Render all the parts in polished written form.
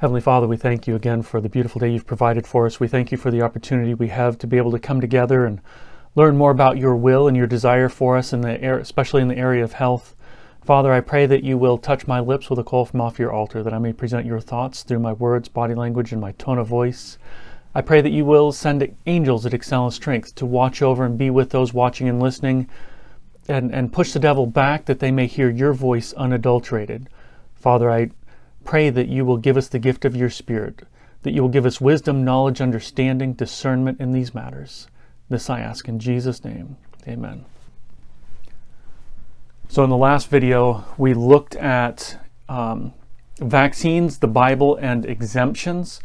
Heavenly Father, we thank you again for the beautiful day you've provided for us. We thank you for the opportunity we have to be able to come together and learn more about your will and your desire for us, especially in the area of health. Father, I pray that you will touch my lips with a coal from off your altar, that I may present your thoughts through my words, body language, and my tone of voice. I pray that you will send angels that excel in strength to watch over and be with those watching and listening, and push the devil back, that they may hear your voice unadulterated. Father, I pray that you will give us the gift of your Spirit, that you will give us wisdom, knowledge, understanding, discernment in these matters. This I ask in Jesus' name. Amen. So in the last video, we looked at vaccines, the Bible, and exemptions,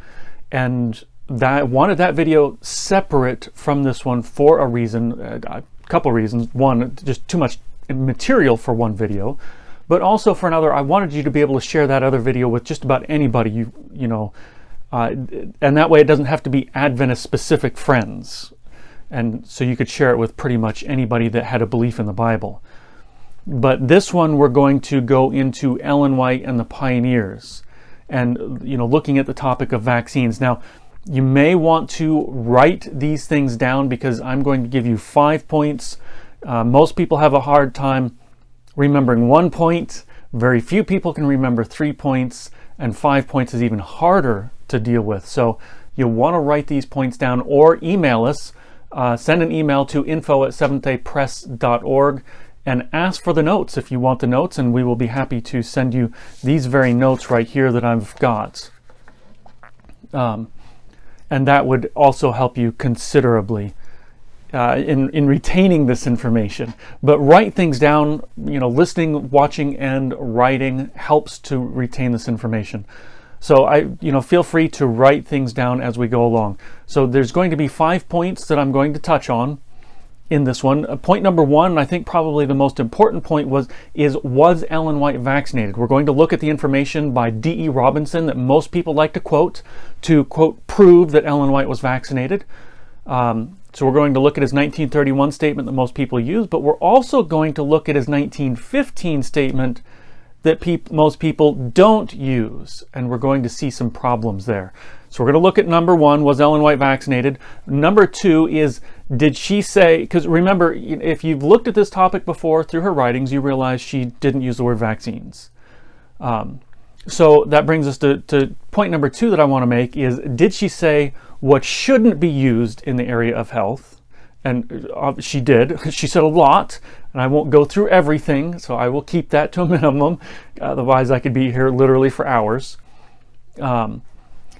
and that wanted that video separate from this one for a reason, a couple reasons. One, just too much material for one video. But also for another, I wanted you to be able to share that other video with just about anybody you know, and that way it doesn't have to be Adventist-specific friends. And so you could share it with pretty much anybody that had a belief in the Bible. But this one, we're going to go into Ellen White and the pioneers, and looking at the topic of vaccines. Now, you may want to write these things down because I'm going to give you 5 points. Most people have a hard time remembering 1 point. Very few people can remember 3 points, and 5 points is even harder to deal with. So you'll want to write these points down or email us. Send an email to info@seventhdaypress.org and ask for the notes if you want the notes, and we will be happy to send you these very notes right here that I've got. And that would also help you considerably in retaining this information. But write things down. Listening, watching, and writing helps to retain this information. So feel free to write things down as we go along. So there's going to be 5 points that I'm going to touch on in this one. Point number 1, I think probably the most important point, was Ellen White vaccinated? We're going to look at the information by D.E. Robinson that most people like to quote prove that Ellen White was vaccinated. So we're going to look at his 1931 statement that most people use, but we're also going to look at his 1915 statement that most people don't use, and we're going to see some problems there. So we're going to look at number 1, was Ellen White vaccinated? Number 2 is, did she say, because remember, if you've looked at this topic before through her writings, you realize she didn't use the word vaccines. So that brings us to point number 2 that I want to make is, did she say what shouldn't be used in the area of health? And she did. She said a lot, and I won't go through everything, so I will keep that to a minimum. Otherwise, I could be here literally for hours. And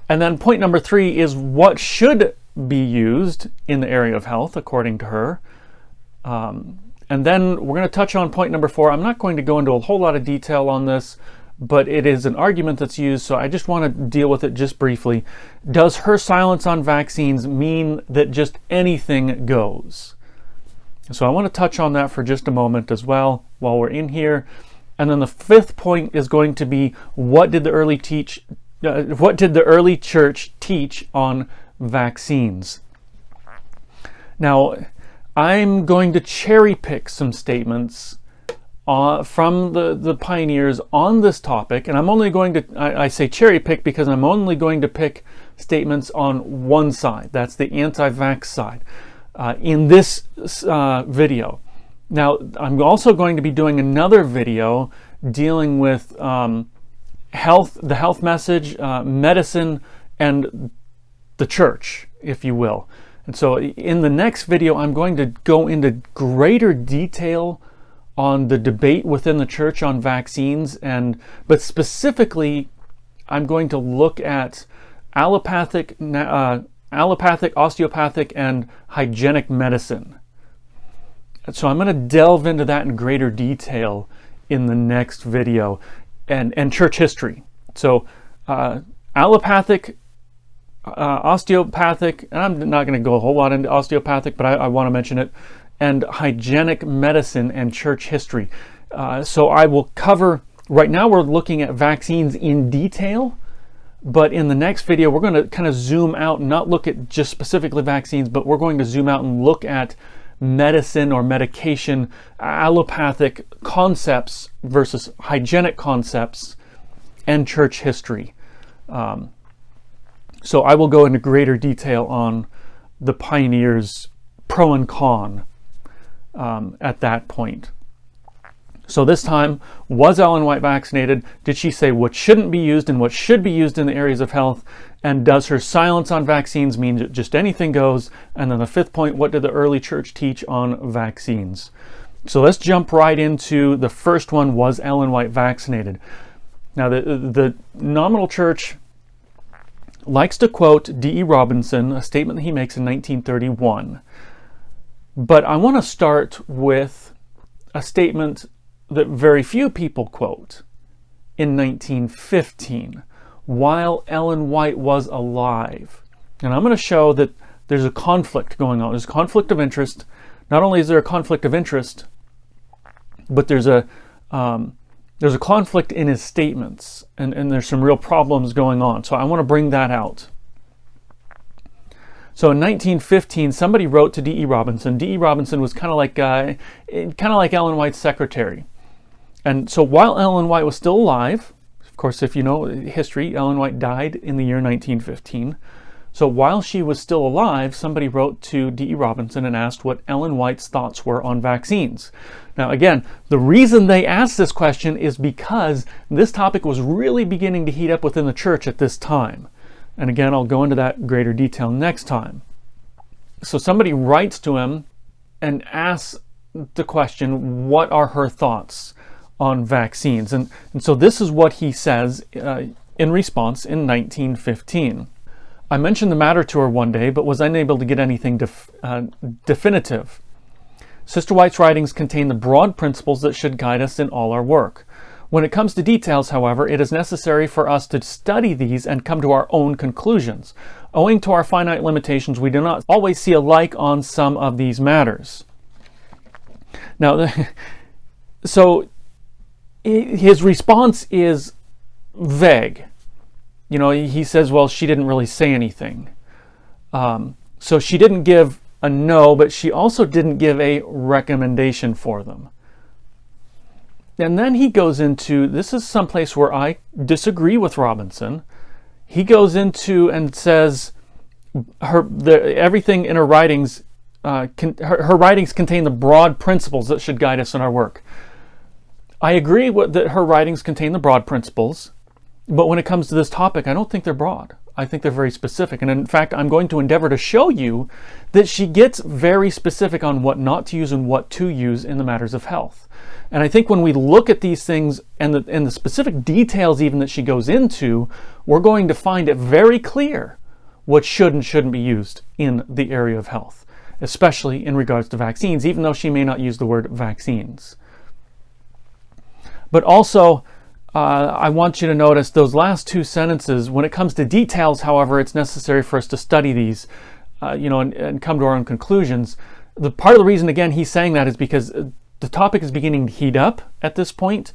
then point number 3 is what should be used in the area of health, according to her. And then we're going to touch on point number 4. I'm not going to go into a whole lot of detail on this, but it is an argument that's used, so I just want to deal with it just briefly. Does her silence on vaccines mean that just anything goes? So I want to touch on that for just a moment as well while we're in here. And then the 5th point is going to be, what did the early church teach on vaccines? Now, I'm going to cherry pick some statements from the pioneers on this topic, and I'm only going to, I say cherry pick because I'm only going to pick statements on one side. That's the anti-vax side in this video. Now, I'm also going to be doing another video dealing with the health message, medicine, and the church, if you will. And so in the next video, I'm going to go into greater detail on the debate within the church on vaccines, but specifically, I'm going to look at allopathic, osteopathic, and hygienic medicine. So I'm going to delve into that in greater detail in the next video, and church history. So allopathic, osteopathic, and I'm not going to go a whole lot into osteopathic, but I want to mention it, and hygienic medicine and church history. So I will cover, right now we're looking at vaccines in detail, but in the next video we're going to kind of zoom out and not look at just specifically vaccines, but we're going to zoom out and look at medicine or medication, allopathic concepts versus hygienic concepts, and church history. So I will go into greater detail on the pioneers' pro and con at that point. So this time, was Ellen White vaccinated? Did she say what shouldn't be used and what should be used in the areas of health? And does her silence on vaccines mean that just anything goes? And then the fifth point, what did the early church teach on vaccines? So let's jump right into the first one, was Ellen White vaccinated? Now the nominal church likes to quote D.E. Robinson, a statement that he makes in 1931. But I want to start with a statement that very few people quote in 1915, while Ellen White was alive. And I'm going to show that there's a conflict going on. There's a conflict of interest. Not only is there a conflict of interest, but there's a conflict in his statements, and there's some real problems going on. So I want to bring that out. So in 1915, somebody wrote to D.E. Robinson. D.E. Robinson was kind of like Ellen White's secretary. And so while Ellen White was still alive, of course, if you know history, Ellen White died in the year 1915. So while she was still alive, somebody wrote to D.E. Robinson and asked what Ellen White's thoughts were on vaccines. Now, again, the reason they asked this question is because this topic was really beginning to heat up within the church at this time. And again, I'll go into that in greater detail next time. So somebody writes to him and asks the question, what are her thoughts on vaccines? And so this is what he says in response in 1915. I mentioned the matter to her one day, but was unable to get anything definitive. Sister White's writings contain the broad principles that should guide us in all our work. When it comes to details, however, it is necessary for us to study these and come to our own conclusions. Owing to our finite limitations, we do not always see alike on some of these matters. Now, so his response is vague. You know, he says, well, she didn't really say anything. So she didn't give a no, but she also didn't give a recommendation for them. And then he goes into, this is someplace where I disagree with Robinson. He goes into and says everything in her writings, her writings contain the broad principles that should guide us in our work. I agree that her writings contain the broad principles, but when it comes to this topic, I don't think they're broad. I think they're very specific. And in fact, I'm going to endeavor to show you that she gets very specific on what not to use and what to use in the matters of health. And I think when we look at these things and the specific details even that she goes into, we're going to find it very clear what should and shouldn't be used in the area of health, especially in regards to vaccines, even though she may not use the word vaccines. But also, I want you to notice those last two sentences. When it comes to details, however, it's necessary for us to study these, and come to our own conclusions. The part of the reason, again, he's saying that is because the topic is beginning to heat up at this point,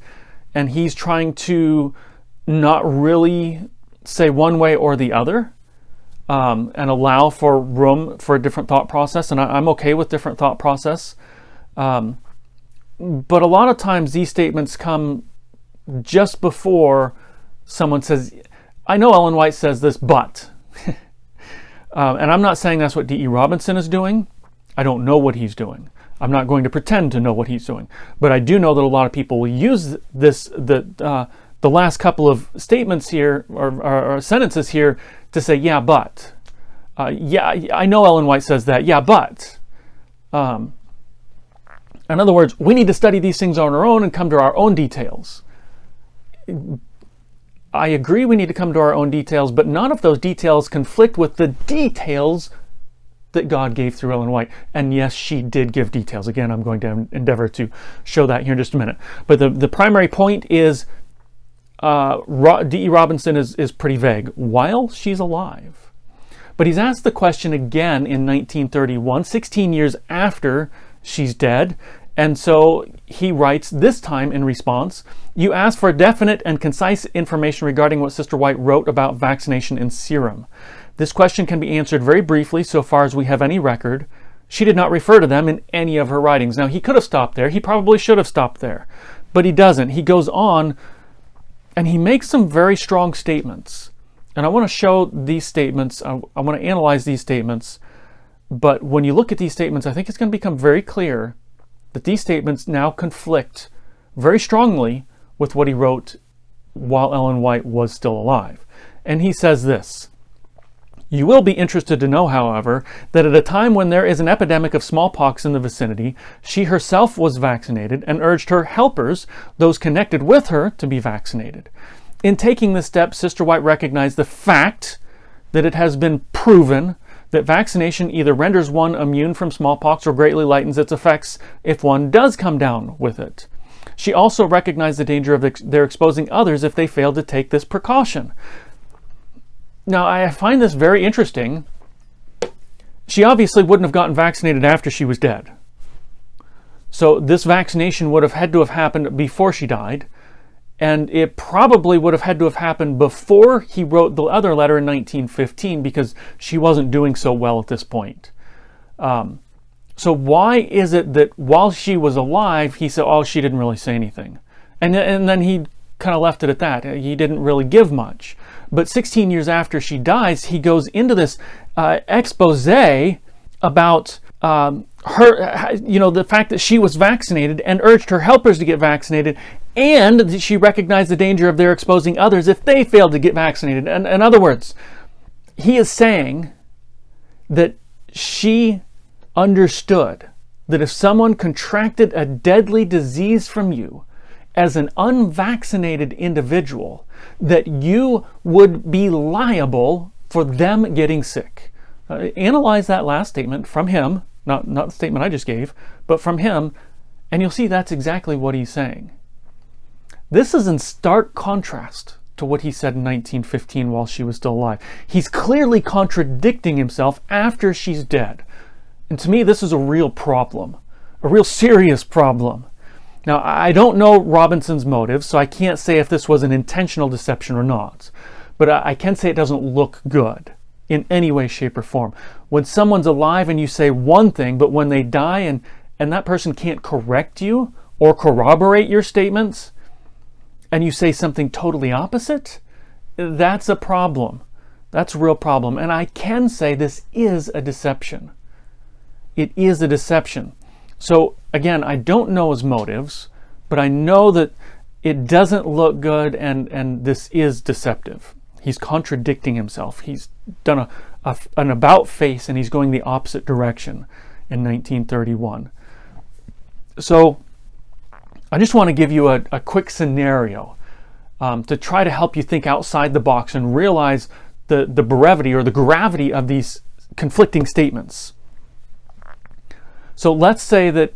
and he's trying to not really say one way or the other, and allow for room for a different thought process. And I'm okay with different thought process. But a lot of times these statements come just before someone says, I know Ellen White says this, but. And I'm not saying that's what D.E. Robinson is doing. I don't know what he's doing. I'm not going to pretend to know what he's doing. But I do know that a lot of people will use the last couple of statements here, or sentences here, to say, yeah, but. Yeah, I know Ellen White says that, yeah, but. In other words, we need to study these things on our own and come to our own details. I agree we need to come to our own details, but none of those details conflict with the details that God gave through Ellen White. And yes, she did give details. Again, I'm going to endeavor to show that here in just a minute. But the primary point is D.E. Robinson is pretty vague while she's alive. But he's asked the question again in 1931, 16 years after she's dead. And so he writes this time in response, you ask for definite and concise information regarding what Sister White wrote about vaccination in serum. This question can be answered very briefly so far as we have any record. She did not refer to them in any of her writings. Now, he could have stopped there. He probably should have stopped there. But he doesn't. He goes on and he makes some very strong statements. And I want to show these statements. I want to analyze these statements. But when you look at these statements, I think it's going to become very clear that these statements now conflict very strongly with what he wrote while Ellen White was still alive. And he says this: "You will be interested to know, however, that at a time when there is an epidemic of smallpox in the vicinity, she herself was vaccinated and urged her helpers, those connected with her, to be vaccinated. In taking this step, Sister White recognized the fact that it has been proven that vaccination either renders one immune from smallpox or greatly lightens its effects if one does come down with it. She also recognized the danger of their exposing others if they failed to take this precaution." Now, I find this very interesting. She obviously wouldn't have gotten vaccinated after she was dead. So this vaccination would have had to have happened before she died. And it probably would have had to have happened before he wrote the other letter in 1915, because she wasn't doing so well at this point. So why is it that while she was alive, he said, oh, she didn't really say anything? And then he kind of left it at that. He didn't really give much. But 16 years after she dies, he goes into this expose about her, the fact that she was vaccinated and urged her helpers to get vaccinated, and that she recognized the danger of their exposing others if they failed to get vaccinated. And in other words, he is saying that she understood that if someone contracted a deadly disease from you as an unvaccinated individual, that you would be liable for them getting sick. Analyze that last statement from him, not the statement I just gave, but from him, and you'll see that's exactly what he's saying. This is in stark contrast to what he said in 1915 while she was still alive. He's clearly contradicting himself after she's dead. And to me, this is a real problem, a real serious problem. Now, I don't know Robinson's motives, so I can't say if this was an intentional deception or not. But I can say it doesn't look good in any way, shape, or form. When someone's alive and you say one thing, but when they die and that person can't correct you or corroborate your statements, and you say something totally opposite, that's a problem. That's a real problem. And I can say this is a deception. It is a deception. So again, I don't know his motives, but I know that it doesn't look good, and this is deceptive. He's contradicting himself. He's done an about face, and he's going the opposite direction in 1931. So I just want to give you a quick scenario to try to help you think outside the box and realize the brevity or the gravity of these conflicting statements. So let's say that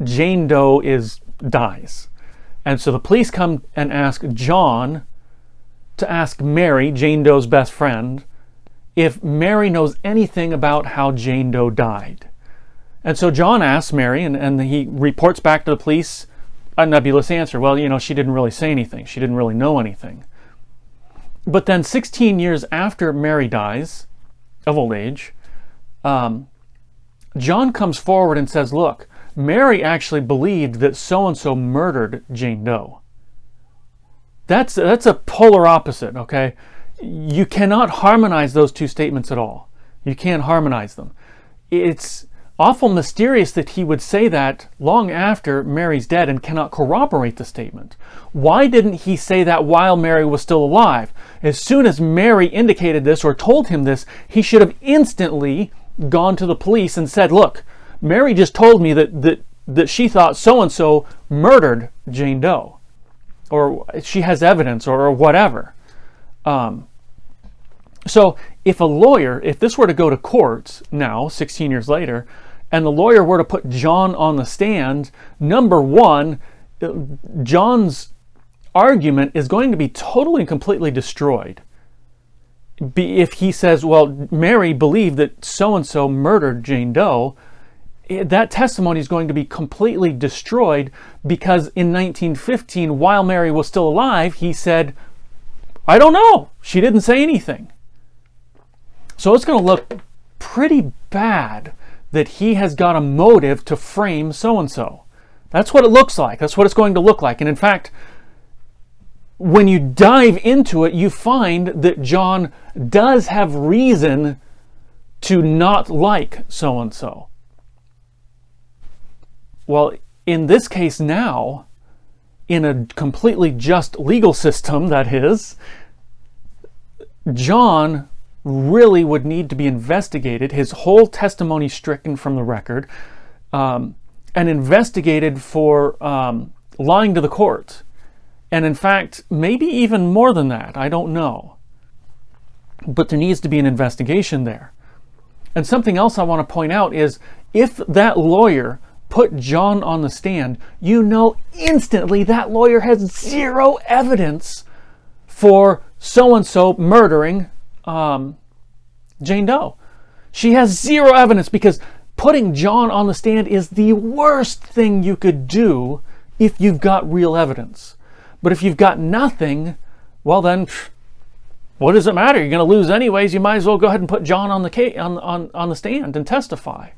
Jane Doe dies. And so the police come and ask John to ask Mary, Jane Doe's best friend, if Mary knows anything about how Jane Doe died. And so John asks Mary, and he reports back to the police a nebulous answer. Well, she didn't really say anything. She didn't really know anything. But then 16 years after Mary dies of old age, John comes forward and says, look, Mary actually believed that so-and-so murdered Jane Doe. That's a polar opposite, okay? You cannot harmonize those two statements at all. You can't harmonize them. It's awful mysterious that he would say that long after Mary's dead and cannot corroborate the statement. Why didn't he say that while Mary was still alive? As soon as Mary indicated this or told him this, he should have instantly gone to the police and said, look, Mary just told me that she thought so-and-so murdered Jane Doe, or she has evidence, or whatever. So if this were to go to court now, 16 years later, and the lawyer were to put John on the stand, number one, John's argument is going to be totally and completely destroyed. If he says, well, Mary believed that so-and-so murdered Jane Doe, that testimony is going to be completely destroyed, because in 1915, while Mary was still alive, he said, I don't know. She didn't say anything. So it's going to look pretty bad that he has got a motive to frame so-and-so. That's what it looks like. That's what it's going to look like. And in fact, when you dive into it, you find that John does have reason to not like so-and-so. Well, in this case now, in a completely just legal system, that is, John really would need to be investigated, his whole testimony stricken from the record, and investigated for lying to the court. And in fact, maybe even more than that, I don't know. But there needs to be an investigation there. And something else I want to point out is, if that lawyer put John on the stand, you know instantly that lawyer has zero evidence for so-and-so murdering Jane Doe. She has zero evidence, because putting John on the stand is the worst thing you could do if you've got real evidence. But if you've got nothing, well then, what does it matter? You're going to lose anyways. You might as well go ahead and put John on the stand and testify,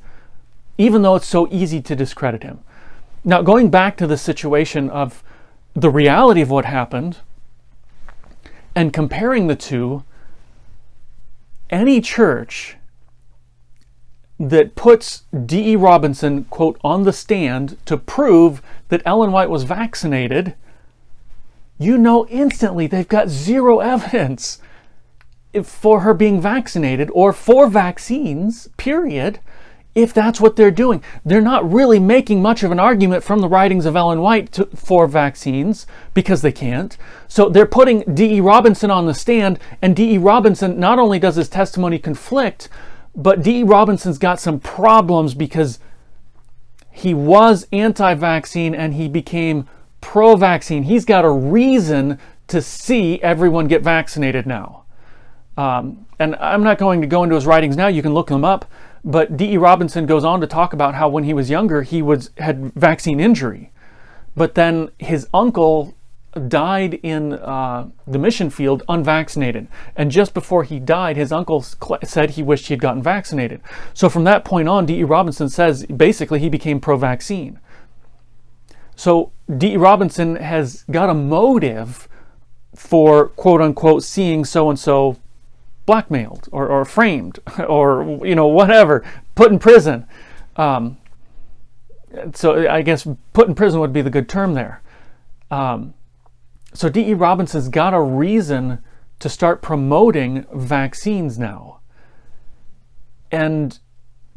even though it's so easy to discredit him. Now, going back to the situation of the reality of what happened and comparing the two, any church that puts D.E. Robinson, quote, on the stand to prove that Ellen White was vaccinated, you know instantly they've got zero evidence for her being vaccinated or for vaccines, period, if that's what they're doing. They're not really making much of an argument from the writings of Ellen White for vaccines, because they can't. So they're putting D.E. Robinson on the stand, and D.E. Robinson, not only does his testimony conflict, but D.E. Robinson's got some problems, because he was anti-vaccine and he became pro-vaccine. He's got a reason to see everyone get vaccinated now. And I'm not going to go into his writings now. You can look them up. But D.E. Robinson goes on to talk about how when he was younger, he had vaccine injury. But then his uncle died in the mission field unvaccinated. And just before he died, his uncle said he wished he had gotten vaccinated. So from that point on, D.E. Robinson says basically he became pro-vaccine. So D.E. Robinson has got a motive for, quote unquote, seeing so-and-so blackmailed or framed or, whatever, put in prison. So I guess put in prison would be the good term there. So D.E. Robinson's got a reason to start promoting vaccines now. And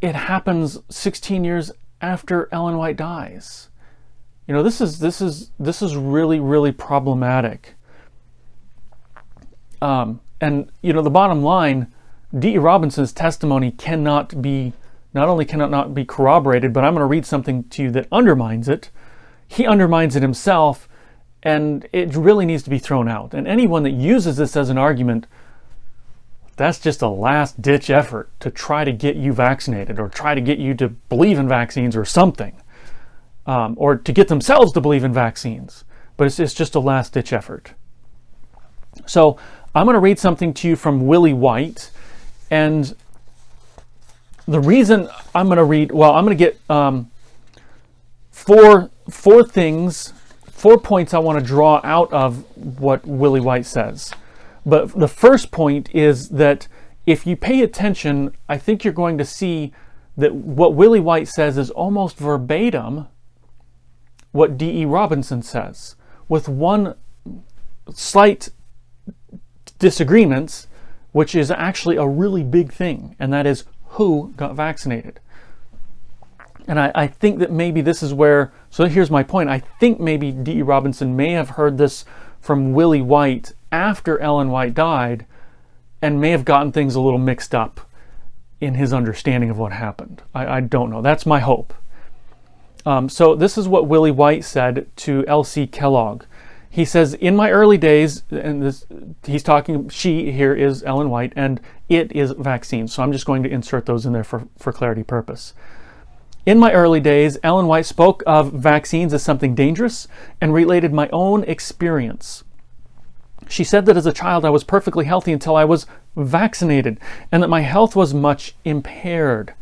it happens 16 years after Ellen White dies. This is really, really problematic. And the bottom line, D.E. Robinson's testimony not only cannot not be corroborated, but I'm going to read something to you that undermines it. He undermines it himself, and it really needs to be thrown out. And anyone that uses this as an argument, that's just a last-ditch effort to try to get you vaccinated or try to get you to believe in vaccines or something, or to get themselves to believe in vaccines. But it's just a last-ditch effort. So I'm going to read something to you from Willie White, and the reason I'm going to get four points I want to draw out of what Willie White says. But the first point is that if you pay attention, I think you're going to see that what Willie White says is almost verbatim what D.E. Robinson says, with one slight disagreements, which is actually a really big thing, and that is who got vaccinated. And I think that maybe this is where, so here's my point, I think maybe D.E. Robinson may have heard this from Willie White after Ellen White died, and may have gotten things a little mixed up in his understanding of what happened. I don't know. That's my hope. So this is what Willie White said to L.C. Kellogg. He says, in my early days, and this, he's talking, she here is Ellen White, and it is vaccines. So I'm just going to insert those in there for clarity purpose. In my early days, Ellen White spoke of vaccines as something dangerous and related my own experience. She said that as a child I was perfectly healthy until I was vaccinated, and that my health was much impaired.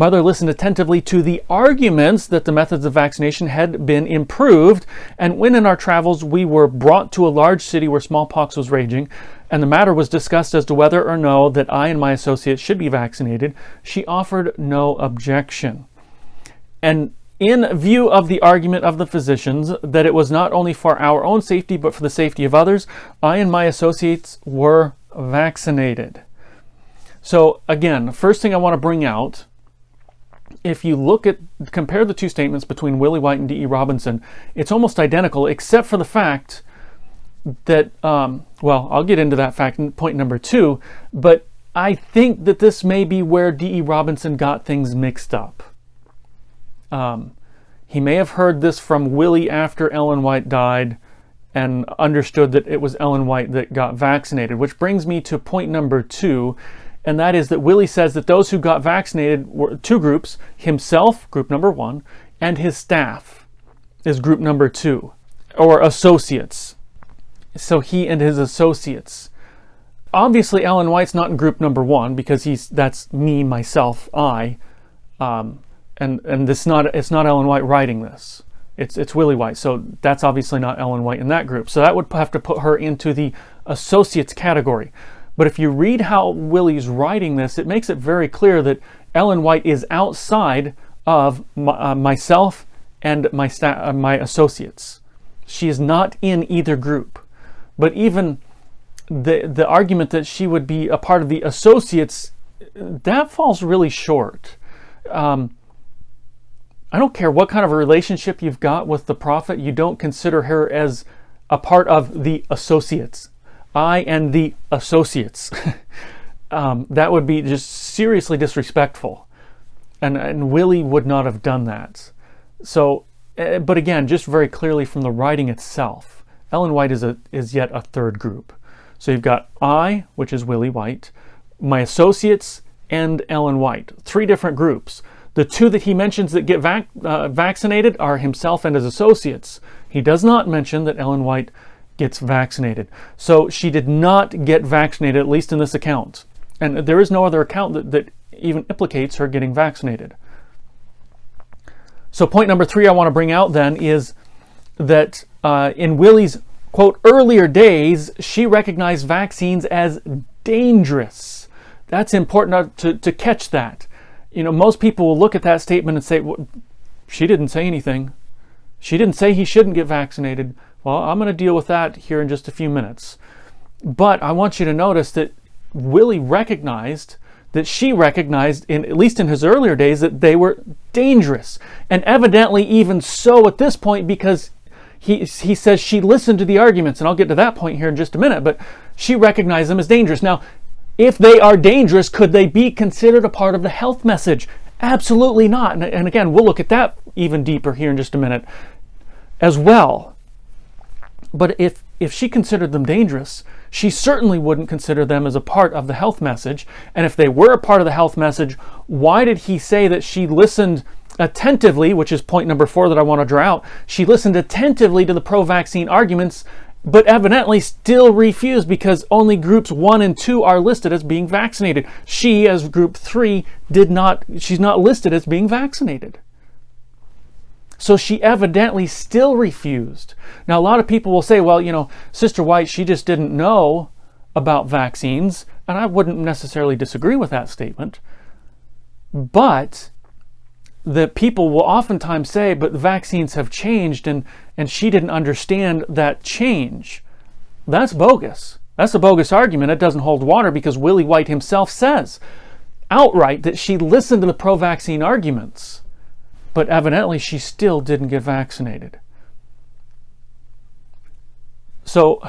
Mother listened attentively to the arguments that the methods of vaccination had been improved, and when in our travels we were brought to a large city where smallpox was raging, and the matter was discussed as to whether or no that I and my associates should be vaccinated, she offered no objection. And in view of the argument of the physicians that it was not only for our own safety but for the safety of others, I and my associates were vaccinated. So again, first thing I want to bring out, if you compare the two statements between Willie White and D.E. Robinson, it's almost identical except for the fact that, well, I'll get into that fact in point number 2, but I think that this may be where D.E. Robinson got things mixed up. He may have heard this from Willie after Ellen White died and understood that it was Ellen White that got vaccinated, which brings me to point number 2, and that is that Willie says that those who got vaccinated were 2 groups, himself, group number 1, and his staff is group number 2, or associates. So he and his associates. Obviously, Ellen White's not in group number 1 because that's me, myself, I, and it's not Ellen White writing this. It's Willie White, so that's obviously not Ellen White in that group. So that would have to put her into the associates category. But if you read how Willie's writing this, it makes it very clear that Ellen White is outside of myself and my associates. She is not in either group. But even the argument that she would be a part of the associates, that falls really short. I don't care what kind of a relationship you've got with the prophet, you don't consider her as a part of the associates. I and the associates. That would be just seriously disrespectful. And Willie would not have done that. So, but again, just very clearly from the writing itself, Ellen White is yet a third group. So you've got I, which is Willie White, my associates, and Ellen White. 3 different groups. The 2 that he mentions that get vaccinated are himself and his associates. He does not mention that Ellen White gets vaccinated. So she did not get vaccinated, at least in this account. And there is no other account that even implicates her getting vaccinated. So point number 3 I want to bring out then is that in Willie's, quote, earlier days, she recognized vaccines as dangerous. That's important to catch that. You know, most people will look at that statement and say, well, she didn't say anything. She didn't say he shouldn't get vaccinated. Well, I'm going to deal with that here in just a few minutes. But I want you to notice that Willie recognized that she recognized, at least in his earlier days, that they were dangerous. And evidently even so at this point, because he says she listened to the arguments, and I'll get to that point here in just a minute, but she recognized them as dangerous. Now, if they are dangerous, could they be considered a part of the health message? Absolutely not. And again, we'll look at that even deeper here in just a minute as well. But if she considered them dangerous, she certainly wouldn't consider them as a part of the health message. And if they were a part of the health message, why did he say that she listened attentively, which is point number 4 that I want to draw out? She listened attentively to the pro-vaccine arguments, but evidently still refused because only groups 1 and 2 are listed as being vaccinated. She, as group 3, she's not listed as being vaccinated. So she evidently still refused. Now, a lot of people will say, well, you know, Sister White, she just didn't know about vaccines. And I wouldn't necessarily disagree with that statement. But the people will oftentimes say, but the vaccines have changed and she didn't understand that change. That's bogus. That's a bogus argument. It doesn't hold water because Willie White himself says outright that she listened to the pro-vaccine arguments, but evidently she still didn't get vaccinated. So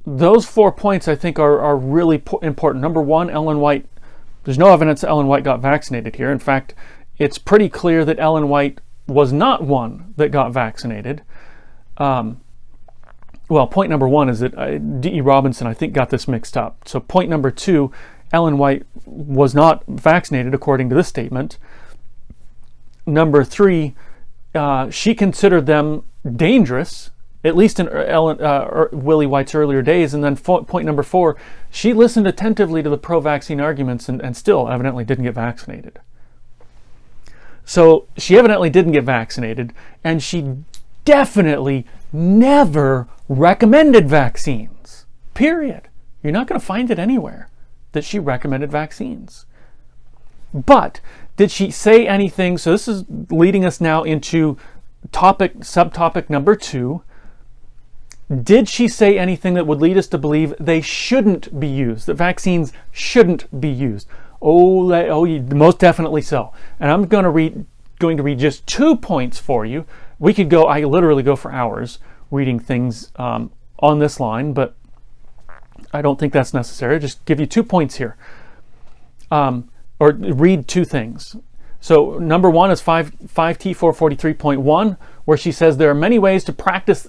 those 4 points I think are really important. Number 1, Ellen White, there's no evidence that Ellen White got vaccinated here. In fact, it's pretty clear that Ellen White was not one that got vaccinated. Well, point number 1 is that D.E. Robinson, I think, got this mixed up. So point number 2, Ellen White was not vaccinated according to this statement. Number 3, she considered them dangerous, at least in Willie White's earlier days. And then point number 4, she listened attentively to the pro-vaccine arguments and still evidently didn't get vaccinated. So she evidently didn't get vaccinated, and she definitely never recommended vaccines. Period. You're not going to find it anywhere that she recommended vaccines. But did she say anything? So this is leading us now into subtopic number 2. Did she say anything that would lead us to believe they shouldn't be used, that vaccines shouldn't be used? Most definitely so. And I'm going to read just 2 points for you. I literally go for hours reading things on this line, but I don't think that's necessary. I'll just give you 2 points here. Or read 2 things. So number 1 is 5T443.1, where she says there are many ways to practice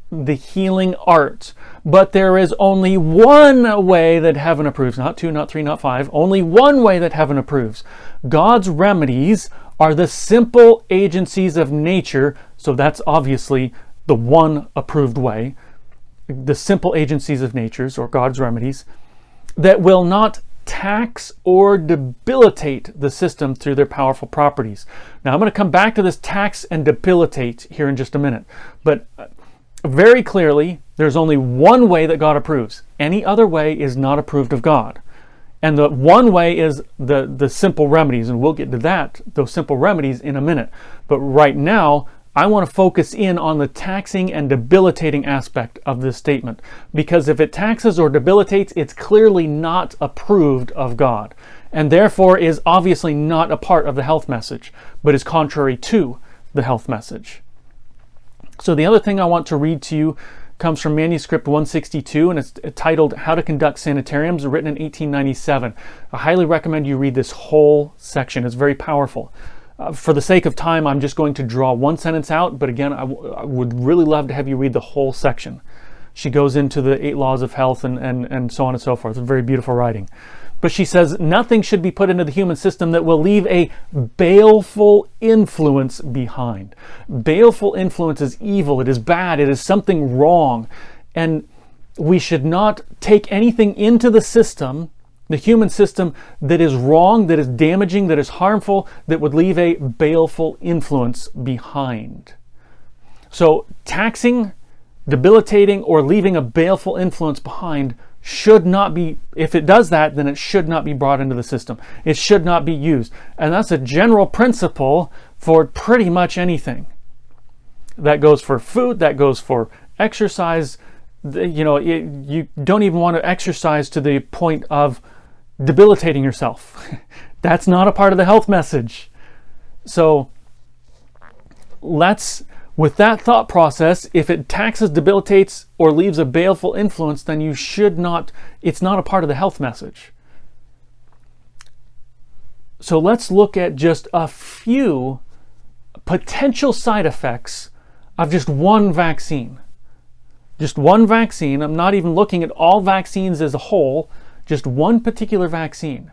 the healing art, but there is only one way that heaven approves. Not 2, not 3, not 5. Only one way that heaven approves. God's remedies are the simple agencies of nature. So that's obviously the one approved way. The simple agencies of nature, or God's remedies, that will not tax or debilitate the system through their powerful properties. Now I'm going to come back to this tax and debilitate here in just a minute. But very clearly, there's only one way that God approves. Any other way is not approved of God. And the one way is the simple remedies, and we'll get to those simple remedies in a minute. But right now, I want to focus in on the taxing and debilitating aspect of this statement. Because if it taxes or debilitates, it's clearly not approved of God, and therefore is obviously not a part of the health message, but is contrary to the health message. So the other thing I want to read to you comes from manuscript 162, and it's titled How to Conduct Sanitariums, written in 1897. I highly recommend you read this whole section. It's very powerful. For the sake of time, I'm just going to draw one sentence out, but again, I would really love to have you read the whole section. She goes into the 8 laws of health and so on and so forth. It's very beautiful writing. But she says, nothing should be put into the human system that will leave a baleful influence behind. Baleful influence is evil. It is bad. It is something wrong. And we should not take anything into the system, the human system, that is wrong, that is damaging, that is harmful, that would leave a baleful influence behind. So taxing, debilitating, or leaving a baleful influence behind should not be, if it does that, then it should not be brought into the system. It should not be used. And that's a general principle for pretty much anything. That goes for food, that goes for exercise. You don't even want to exercise to the point of debilitating yourself. That's not a part of the health message. So with that thought process, if it taxes, debilitates, or leaves a baleful influence, then it's not a part of the health message. So let's look at just a few potential side effects of just one vaccine. Just one vaccine. I'm not even looking at all vaccines as a whole, just one particular vaccine.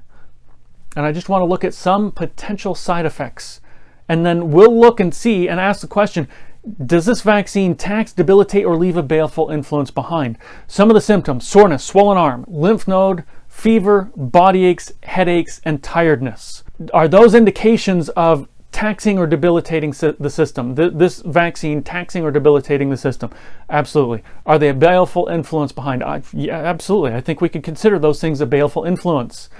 And I just want to look at some potential side effects. And then we'll look and see and ask the question, does this vaccine tax, debilitate, or leave a baleful influence behind? Some of the symptoms: soreness, swollen arm, lymph node, fever, body aches, headaches, and tiredness. Are those indications of taxing or debilitating the system? This vaccine taxing or debilitating the system? Absolutely. Are they a baleful influence behind? Yeah, absolutely. I think we could consider those things a baleful influence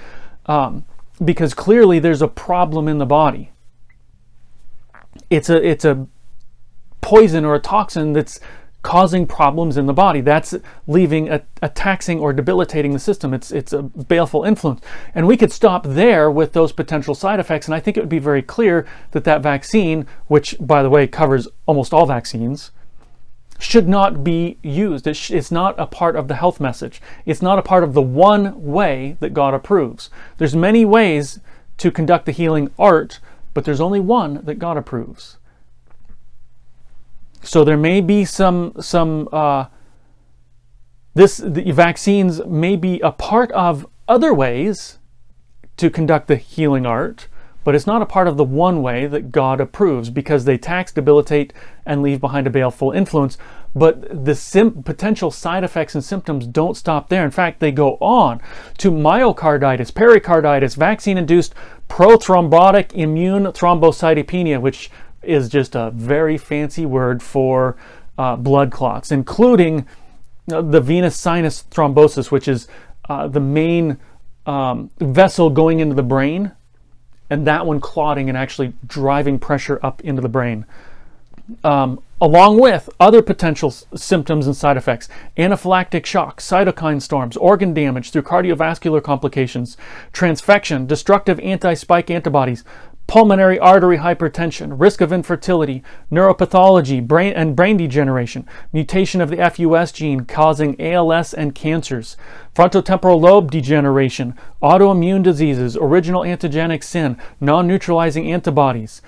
because clearly there's a problem in the body. It's a poison or a toxin that's causing problems in the body. That's leaving a taxing or debilitating the system. It's a baleful influence. And we could stop there with those potential side effects, and I think it would be very clear that vaccine, which by the way covers almost all vaccines, should not be used. It's not a part of the health message. It's not a part of the one way that God approves. There's many ways to conduct the healing art, but there's only one that God approves. So there may be the vaccines may be a part of other ways to conduct the healing art, but it's not a part of the one way that God approves, because they tax, debilitate, and leave behind a baleful influence. But the potential side effects and symptoms don't stop there. In fact, they go on to myocarditis, pericarditis, vaccine-induced prothrombotic immune thrombocytopenia, which is just a very fancy word for blood clots, including the venous sinus thrombosis, which is the main vessel going into the brain, and that one clotting and actually driving pressure up into the brain. Along with other potential symptoms and side effects: anaphylactic shock, cytokine storms, organ damage through cardiovascular complications, transfection, destructive anti-spike antibodies, pulmonary artery hypertension, risk of infertility, neuropathology, brain degeneration, mutation of the FUS gene causing ALS and cancers, frontotemporal lobe degeneration, autoimmune diseases, original antigenic sin, non-neutralizing antibodies,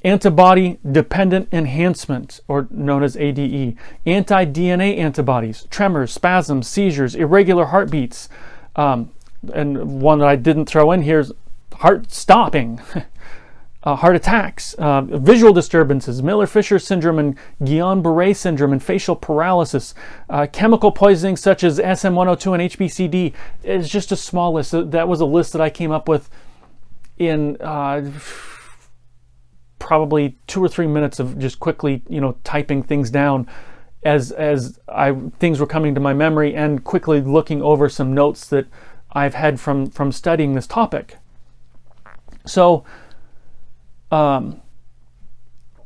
antibody-dependent enhancement, or known as ADE, anti-DNA antibodies, tremors, spasms, seizures, irregular heartbeats, and one that I didn't throw in here is heart stopping, heart attacks, visual disturbances, Miller-Fisher syndrome and Guillain-Barré syndrome, and facial paralysis, chemical poisoning such as SM-102 and HBCD. It's just a small list. That was a list that I came up with in probably 2 or 3 minutes of just quickly, typing things down as things were coming to my memory, and quickly looking over some notes that I've had from studying this topic. So,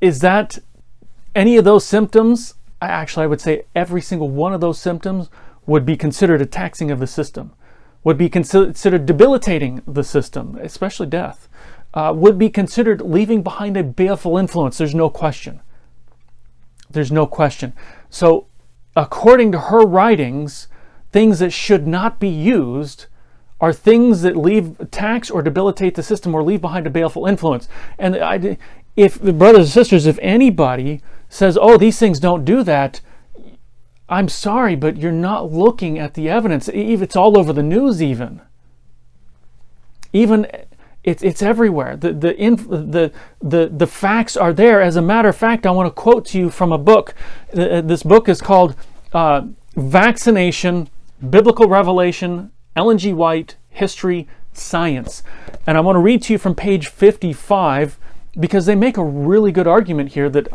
is that any of those symptoms? Actually, I would say every single one of those symptoms would be considered a taxing of the system, would be considered debilitating the system, especially death, would be considered leaving behind a baleful influence. There's no question. There's no question. So, according to her writings, things that should not be used are things that tax or debilitate the system or leave behind a baleful influence. And if brothers and sisters, if anybody says, "Oh, these things don't do that," I'm sorry, but you're not looking at the evidence. It's all over the news. Even it's everywhere. The facts are there. As a matter of fact, I want to quote to you from a book. This book is called Vaccination, Biblical Revelation, Ellen G. White, History, Science. And I want to read to you from page 55, because they make a really good argument here that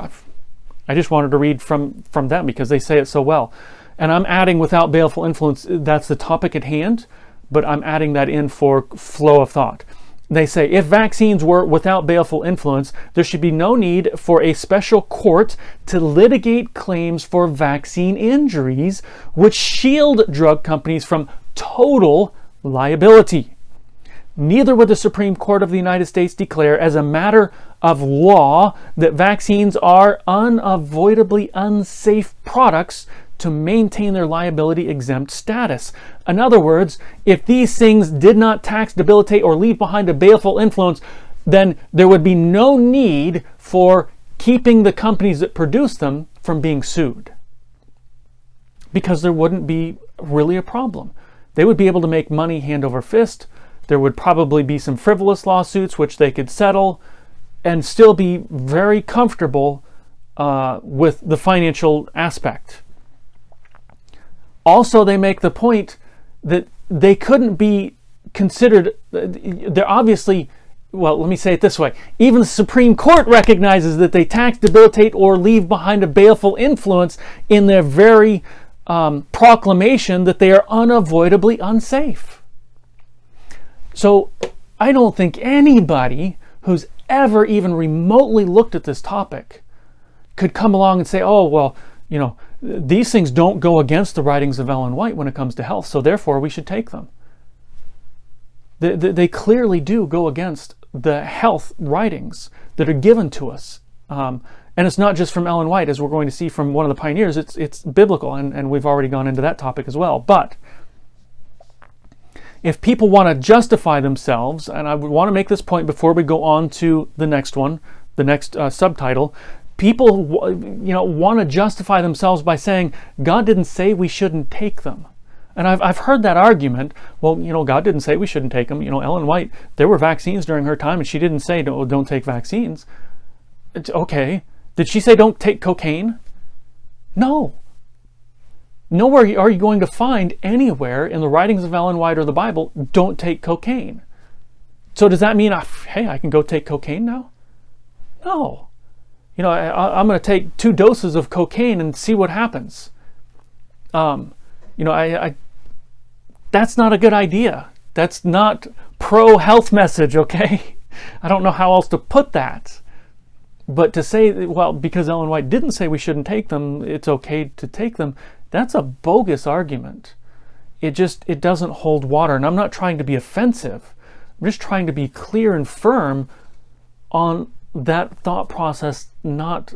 I just wanted to read from them because they say it so well. And I'm adding without baleful influence. That's the topic at hand, but I'm adding that in for flow of thought. They say, if vaccines were without baleful influence, there should be no need for a special court to litigate claims for vaccine injuries, which shield drug companies from total liability. Neither would the Supreme Court of the United States declare as a matter of law that vaccines are unavoidably unsafe products to maintain their liability exempt status. In other words, if these things did not tax, debilitate, or leave behind a baleful influence, then there would be no need for keeping the companies that produce them from being sued, because there wouldn't be really a problem. They would be able to make money hand over fist. There would probably be some frivolous lawsuits which they could settle and still be very comfortable with the financial aspect. Also, they make the point that they couldn't be considered, they're obviously, well, let me say it this way. Even the Supreme Court recognizes that they tax, debilitate, or leave behind a baleful influence in their very proclamation that they are unavoidably unsafe. So I don't think anybody who's ever even remotely looked at this topic could come along and say, "Oh, well, these things don't go against the writings of Ellen White when it comes to health, so therefore we should take them." They clearly do go against the health writings that are given to us. And it's not just from Ellen White, as we're going to see from one of the pioneers. It's biblical, and we've already gone into that topic as well. But if people want to justify themselves, and I would want to make this point before we go on to the next one, the next subtitle, people want to justify themselves by saying, God didn't say we shouldn't take them. And I've heard that argument. Well, God didn't say we shouldn't take them. Ellen White, there were vaccines during her time, and she didn't say don't take vaccines. It's okay. Did she say don't take cocaine? No. Nowhere are you going to find anywhere in the writings of Ellen White or the Bible, don't take cocaine. So does that mean, hey, I can go take cocaine now? No. I'm going to take 2 doses of cocaine and see what happens. That's not a good idea. That's not pro-health message, okay? I don't know how else to put that. But to say, well, because Ellen White didn't say we shouldn't take them, it's okay to take them, that's a bogus argument. It doesn't hold water. And I'm not trying to be offensive. I'm just trying to be clear and firm on that thought process not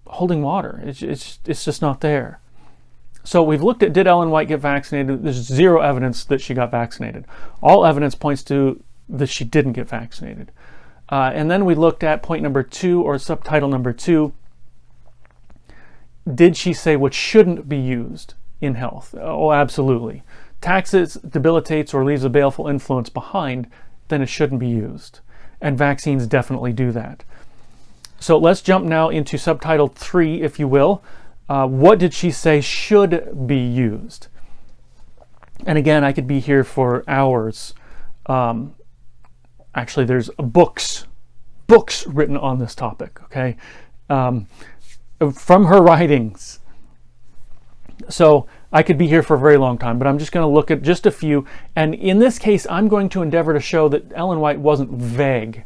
holding water. It's just not there. So we've looked at, did Ellen White get vaccinated? There's 0 evidence that she got vaccinated. All evidence points to that she didn't get vaccinated. And then we looked at point number 2, or subtitle number 2. Did she say what shouldn't be used in health? Oh, absolutely. Taxes, debilitates, or leaves a baleful influence behind, then it shouldn't be used. And vaccines definitely do that. So let's jump now into subtitle 3, if you will. What did she say should be used? And again, I could be here for hours. Actually, there's books written on this topic, okay? From her writings. So I could be here for a very long time, but I'm just going to look at just a few. And in this case, I'm going to endeavor to show that Ellen White wasn't vague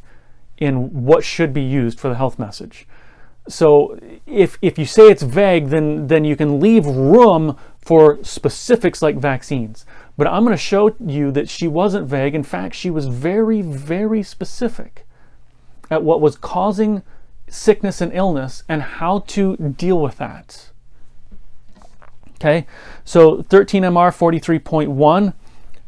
in what should be used for the health message. So if you say it's vague, then you can leave room for specifics like vaccines. But I'm going to show you that she wasn't vague. In fact, she was very, very specific at what was causing sickness and illness and how to deal with that. Okay, so 13 MR 43.1.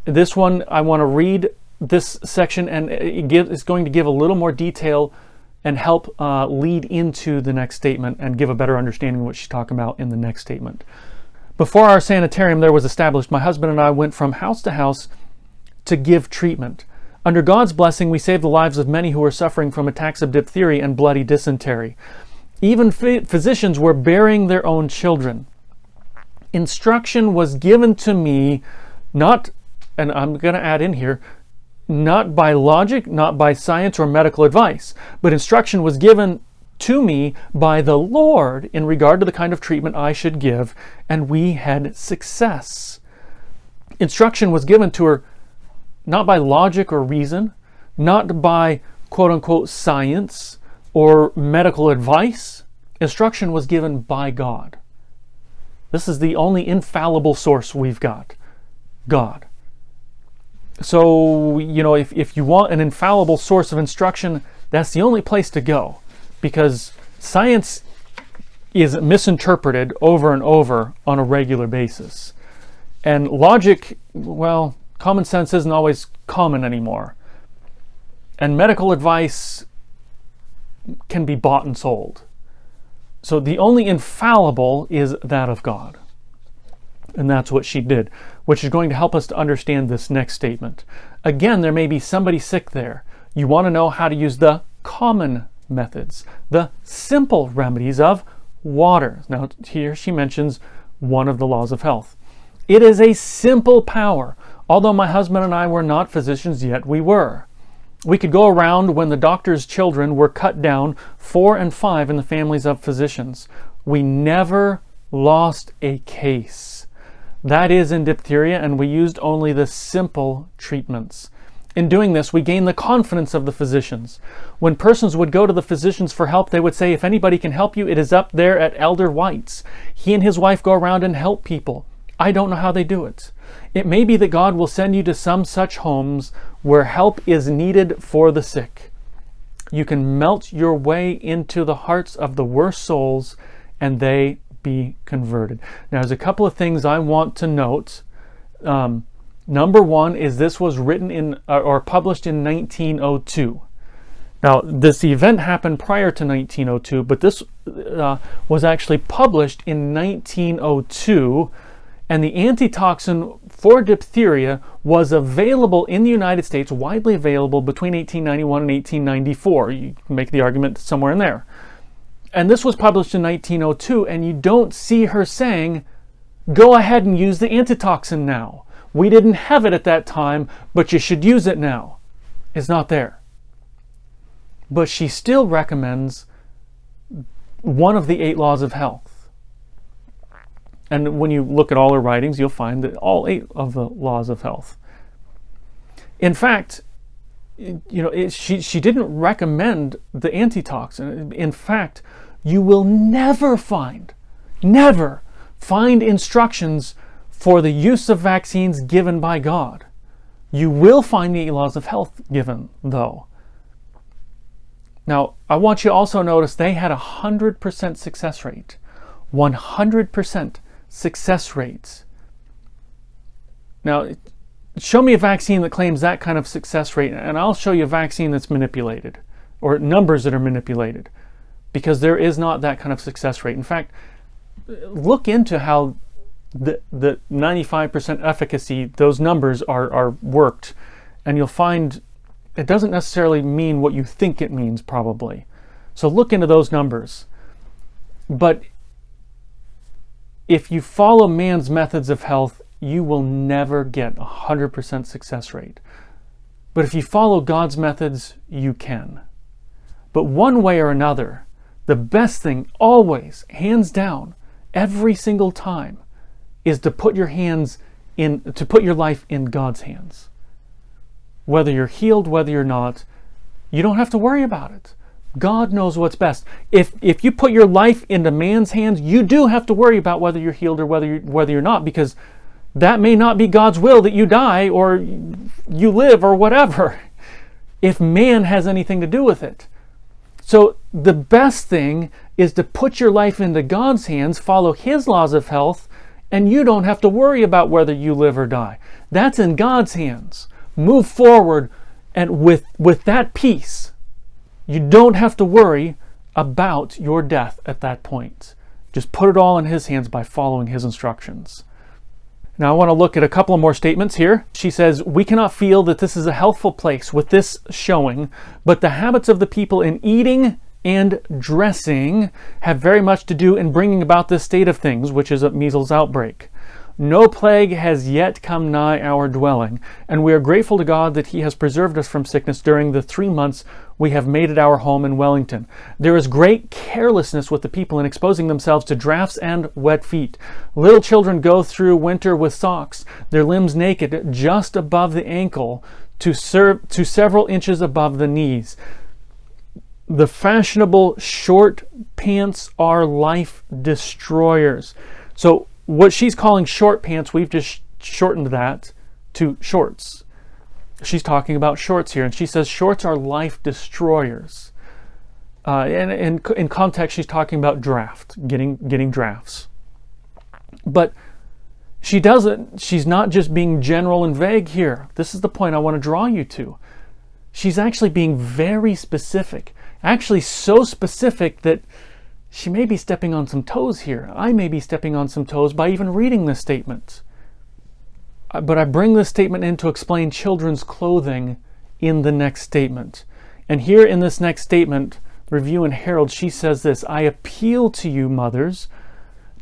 This one, I want to read this section, and it's going to give a little more detail and help lead into the next statement and give a better understanding of what she's talking about in the next statement. Before our sanitarium there was established, my husband and I went from house to house to give treatment. Under God's blessing, we saved the lives of many who were suffering from attacks of diphtheria and bloody dysentery. Even physicians were burying their own children. Instruction was given to me, not, and I'm going to add in here, not by logic, not by science or medical advice, but instruction was given to me by the Lord in regard to the kind of treatment I should give, and we had success. Instruction was given to her not by logic or reason, not by quote-unquote science or medical advice. Instruction was given by God. This is the only infallible source we've got, God. So, if you want an infallible source of instruction, that's the only place to go, because science is misinterpreted over and over on a regular basis. And logic, well, common sense isn't always common anymore. And medical advice can be bought and sold. So the only infallible is that of God. And that's what she did, which is going to help us to understand this next statement. Again, there may be somebody sick there. You want to know how to use the common methods, the simple remedies of water. Now, here she mentions one of the laws of health. It is a simple power. Although my husband and I were not physicians, yet we were. We could go around when the doctor's children were cut down 4 and 5 in the families of physicians. We never lost a case. That is in diphtheria, and we used only the simple treatments. In doing this, we gained the confidence of the physicians. When persons would go to the physicians for help, they would say, if anybody can help you, it is up there at Elder White's. He and his wife go around and help people. I don't know how they do it. It may be that God will send you to some such homes where help is needed for the sick. You can melt your way into the hearts of the worst souls, and they be converted. Now, there's a couple of things I want to note. Number one is this was written in or published in 1902. Now, this event happened prior to 1902, but this was actually published in 1902, And the antitoxin for diphtheria was available in the United States, widely available between 1891 and 1894. You can make the argument somewhere in there. And this was published in 1902, and you don't see her saying, go ahead and use the antitoxin now. We didn't have it at that time, but you should use it now. It's not there. But she still recommends one of the 8 laws of health. And when you look at all her writings, you'll find that all 8 of the laws of health. In fact, she didn't recommend the antitoxin. In fact, you will never find instructions for the use of vaccines given by God. You will find the 8 laws of health given, though. Now, I want you to also notice they had 100% success rate. 100% success rates. Now, show me a vaccine that claims that kind of success rate, and I'll show you a vaccine that's manipulated, or numbers that are manipulated, because there is not that kind of success rate. In fact, look into how the 95% efficacy, those numbers are worked, and you'll find it doesn't necessarily mean what you think it means, probably. So look into those numbers. But if you follow man's methods of health, you will never get 100% success rate. But if you follow God's methods, you can. But one way or another, the best thing always, hands down, every single time, is to put your life in God's hands. Whether you're healed, whether you're not, you don't have to worry about it. God knows what's best. If you put your life into man's hands, you do have to worry about whether you're healed or whether you're not, because that may not be God's will that you die or you live or whatever, if man has anything to do with it. So the best thing is to put your life into God's hands, follow His laws of health, and you don't have to worry about whether you live or die. That's in God's hands. Move forward, and with that peace, you don't have to worry about your death at that point. Just put it all in His hands by following His instructions. Now I want to look at a couple of more statements here. She says, we cannot feel that this is a healthful place with this showing, but the habits of the people in eating and dressing have very much to do in bringing about this state of things, which is a measles outbreak. No plague has yet come nigh our dwelling, and we are grateful to God that He has preserved us from sickness during the 3 months we have made it our home in Wellington. There is great carelessness with the people in exposing themselves to drafts and wet feet. Little children go through winter with socks, their limbs naked just above the ankle to several inches above the knees. The fashionable short pants are life destroyers. So what she's calling short pants, we've just shortened that to shorts. She's talking about shorts here, and she says shorts are life destroyers. And in context, she's talking about getting drafts. But she's not just being general and vague here. This is the point I want to draw you to. She's actually being very specific. Actually so specific that she may be stepping on some toes here. I may be stepping on some toes by even reading this statement. But I bring this statement in to explain children's clothing in the next statement. And here in this next statement, Review and Herald, she says this, I appeal to you, mothers.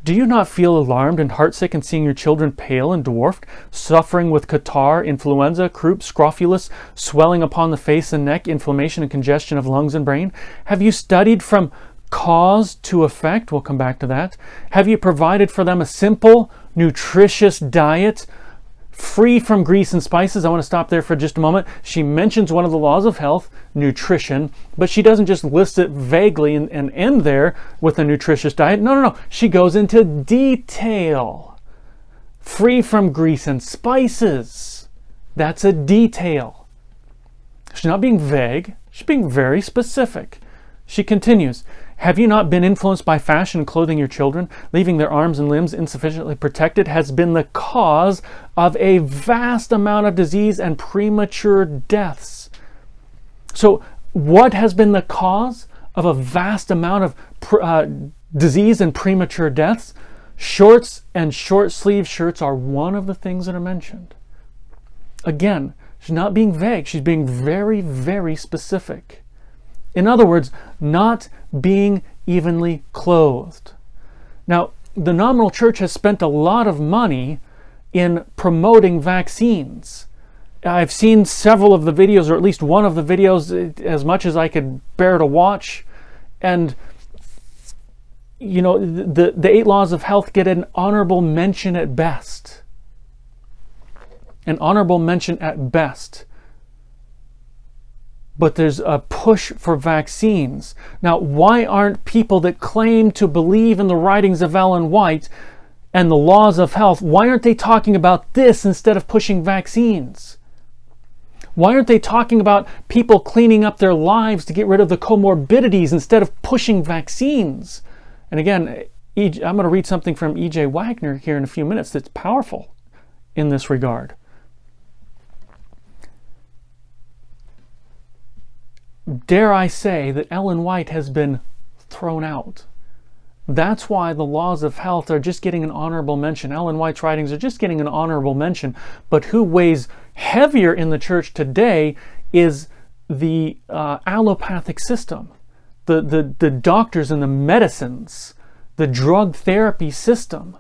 Do you not feel alarmed and heartsick in seeing your children pale and dwarfed, suffering with catarrh, influenza, croup, scrofulous, swelling upon the face and neck, inflammation and congestion of lungs and brain? Have you studied from cause to effect? We'll come back to that. Have you provided for them a simple, nutritious diet, free from grease and spices? I want to stop there for just a moment. She mentions one of the laws of health, nutrition, but she doesn't just list it vaguely and end there with a nutritious diet. No. She goes into detail. Free from grease and spices. That's a detail. She's not being vague. She's being very specific. She continues, have you not been influenced by fashion in clothing your children? Leaving their arms and limbs insufficiently protected has been the cause of a vast amount of disease and premature deaths. So what has been the cause of a vast amount of disease and premature deaths? Shorts and short sleeve shirts are one of the things that are mentioned. Again, she's not being vague. She's being very, very specific. In other words, not being evenly clothed. Now, the nominal church has spent a lot of money in promoting vaccines. I've seen several of the videos, or at least one of the videos, as much as I could bear to watch. And, you know, the 8 laws of health get an honorable mention at best. An honorable mention at best. But there's a push for vaccines. Now, why aren't people that claim to believe in the writings of Ellen White and the laws of health, why aren't they talking about this instead of pushing vaccines? Why aren't they talking about people cleaning up their lives to get rid of the comorbidities instead of pushing vaccines? And again, I'm going to read something from E.J. Wagner here in a few minutes that's powerful in this regard. Dare I say that Ellen White has been thrown out. That's why the laws of health are just getting an honorable mention. Ellen White's writings are just getting an honorable mention. But who weighs heavier in the church today is the allopathic system. The doctors and the medicines, the drug therapy system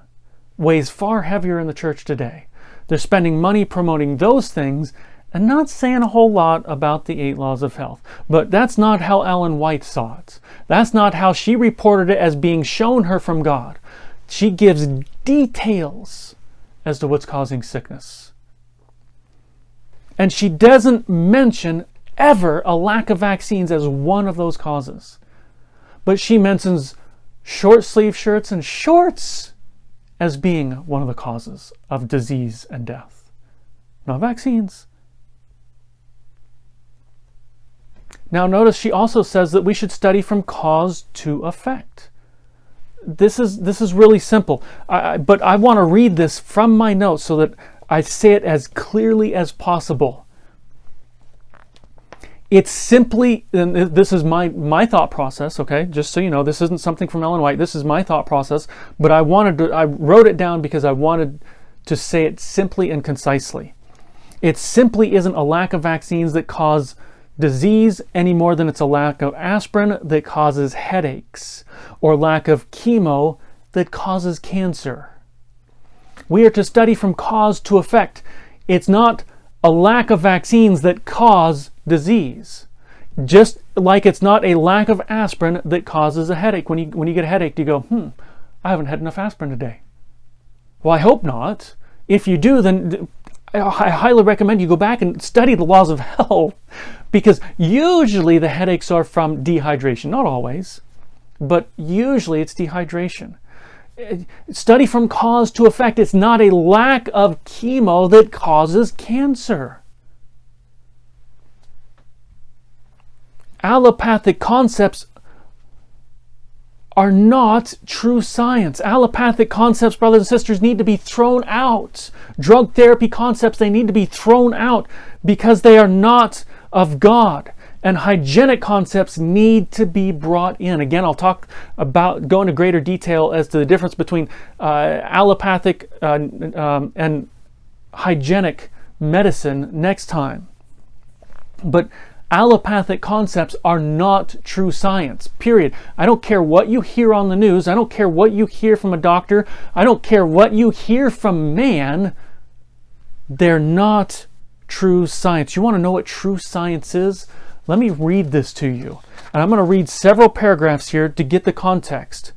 weighs far heavier in the church today. They're spending money promoting those things and not saying a whole lot about the 8 laws of health. But that's not how Ellen White saw it. That's not how she reported it as being shown her from God. She gives details as to what's causing sickness. And she doesn't mention ever a lack of vaccines as one of those causes. But she mentions short sleeve shirts and shorts as being one of the causes of disease and death. Not vaccines. Now notice she also says that we should study from cause to effect. This is really simple, but I want to read this from my notes so that I say it as clearly as possible. It's simply, and this is my thought process, okay? Just so you know, this isn't something from Ellen White. This is my thought process, but I wrote it down because I wanted to say it simply and concisely. It simply isn't a lack of vaccines that cause disease any more than it's a lack of aspirin that causes headaches or lack of chemo that causes cancer. We are to study from cause to effect. It's not a lack of vaccines that cause disease. Just like it's not a lack of aspirin that causes a headache. When you get a headache, you go, I haven't had enough aspirin today. Well, I hope not. If you do, then I highly recommend you go back and study the laws of health, because usually the headaches are from dehydration. Not always, but usually it's dehydration. Study from cause to effect. It's not a lack of chemo that causes cancer. Allopathic concepts are not true science. Allopathic concepts, brothers and sisters, need to be thrown out. Drug therapy concepts, they need to be thrown out because they are not of God. And hygienic concepts need to be brought in. Again, I'll go into greater detail as to the difference between allopathic and hygienic medicine next time. But allopathic concepts are not true science, period. I don't care what you hear on the news. I don't care what you hear from a doctor. I don't care what you hear from man. They're not true science. You want to know what true science is? Let me read this to you. And I'm going to read several paragraphs here to get the context.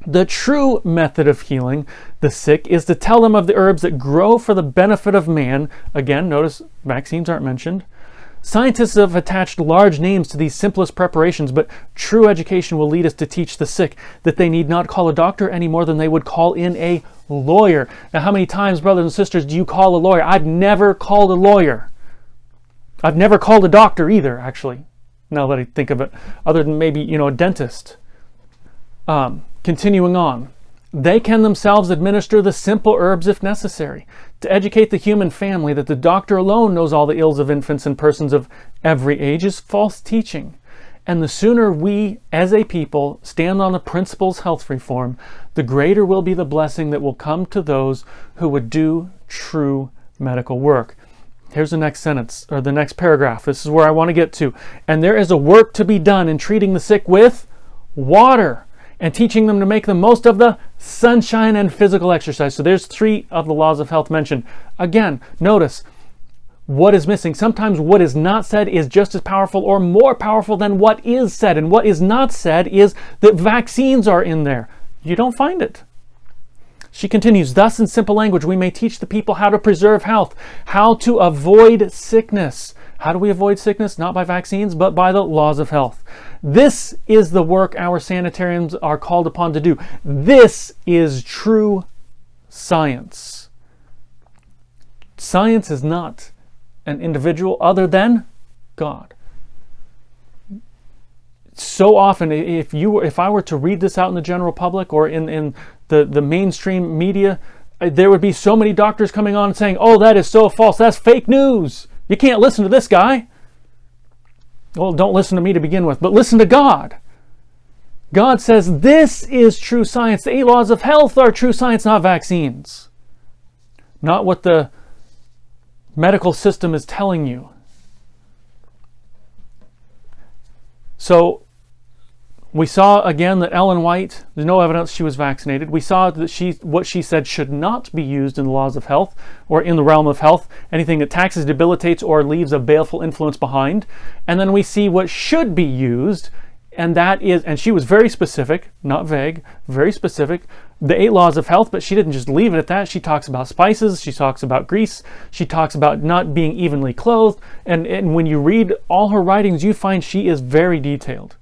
The true method of healing the sick is to tell them of the herbs that grow for the benefit of man. Again, notice vaccines aren't mentioned. Scientists have attached large names to these simplest preparations, but true education will lead us to teach the sick that they need not call a doctor any more than they would call in a lawyer. Now, how many times, brothers and sisters, do you call a lawyer? I've never called a lawyer. I've never called a doctor either, actually, now that I think of it, other than maybe, a dentist. Continuing on. They can themselves administer the simple herbs if necessary. To educate the human family that the doctor alone knows all the ills of infants and persons of every age is false teaching. And the sooner we, as a people, stand on the principles of health reform, the greater will be the blessing that will come to those who would do true medical work. Here's the next sentence, or the next paragraph. This is where I want to get to. And there is a work to be done in treating the sick with water and teaching them to make the most of the sunshine and physical exercise. So there's 3 of the laws of health mentioned. Again, notice what is missing. Sometimes what is not said is just as powerful or more powerful than what is said. And what is not said is that vaccines are in there. You don't find it. She continues, thus in simple language, we may teach the people how to preserve health, how to avoid sickness. How do we avoid sickness? Not by vaccines, but by the laws of health. This is the work our sanitarians are called upon to do. This is true science. Science is not an individual other than God. So often, if I were to read this out in the general public or in the mainstream media, there would be so many doctors coming on and saying, oh, that is so false, that's fake news. You can't listen to this guy. Well, don't listen to me to begin with, but listen to God. God says this is true science. The 8 laws of health are true science, not vaccines. Not what the medical system is telling you. So we saw again that Ellen White, there's no evidence she was vaccinated. We saw that what she said should not be used in the laws of health or in the realm of health, anything that taxes, debilitates, or leaves a baleful influence behind. And then we see what should be used, and that is, and she was very specific, not vague, very specific, the 8 laws of health, but she didn't just leave it at that. She talks about spices, she talks about grease, she talks about not being evenly clothed, and when you read all her writings, you find she is very detailed.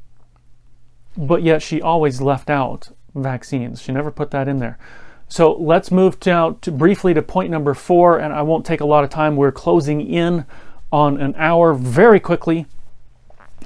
But yet she always left out vaccines. She never put that in there. So let's move briefly to point number 4, and I won't take a lot of time. We're closing in on an hour very quickly,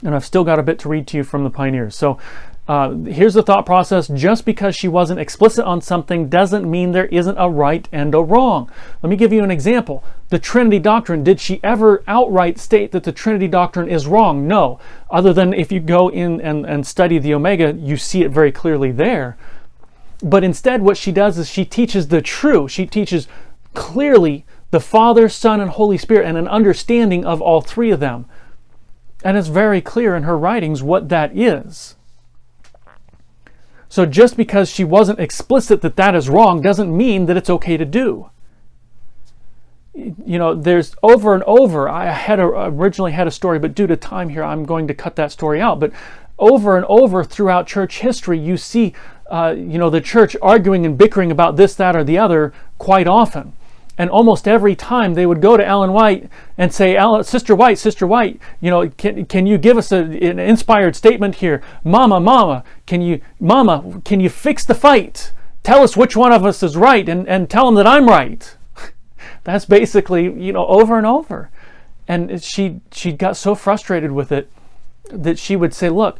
and I've still got a bit to read to you from the pioneers. So here's the thought process. Just because she wasn't explicit on something doesn't mean there isn't a right and a wrong. Let me give you an example. The Trinity doctrine, did she ever outright state that the Trinity doctrine is wrong? No. Other than if you go in and study the Omega, you see it very clearly there. But instead what she does is she teaches the true. She teaches clearly the Father, Son, and Holy Spirit, and an understanding of all 3 of them. And it's very clear in her writings what that is. So just because she wasn't explicit that that is wrong doesn't mean that it's okay to do. You know, there's over and over, I originally had a story, but due to time here, I'm going to cut that story out. But over and over throughout church history, you see, the church arguing and bickering about this, that, or the other quite often. And almost every time they would go to Ellen White and say, Sister White, can you give us an inspired statement here? Mama, can you fix the fight? Tell us which one of us is right and tell them that I'm right. That's basically, over and over. And she got so frustrated with it that she would say, look,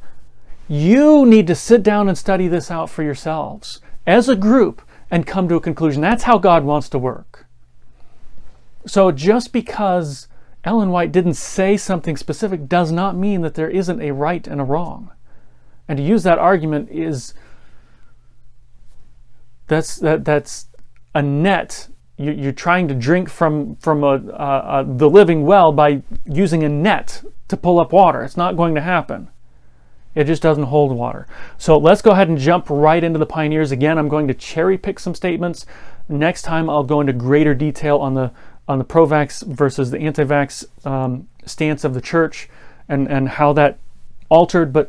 you need to sit down and study this out for yourselves as a group and come to a conclusion. That's how God wants to work. So just because Ellen White didn't say something specific does not mean that there isn't a right and a wrong. And to use that argument that's a net. You're trying to drink from the living well by using a net to pull up water. It's not going to happen. It just doesn't hold water. So let's go ahead and jump right into the pioneers. Again, I'm going to cherry pick some statements. Next time I'll go into greater detail on the pro-vax versus the anti-vax stance of the church and how that altered. But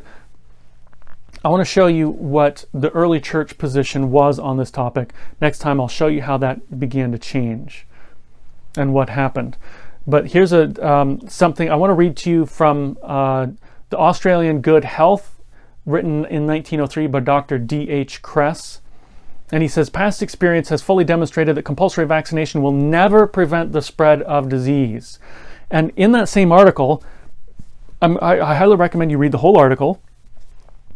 I want to show you what the early church position was on this topic. Next time I'll show you how that began to change and what happened. But here's something I want to read to you from the Australian Good Health, written in 1903 by Dr. D.H. Kress. And he says, past experience has fully demonstrated that compulsory vaccination will never prevent the spread of disease. And in that same article, I highly recommend you read the whole article,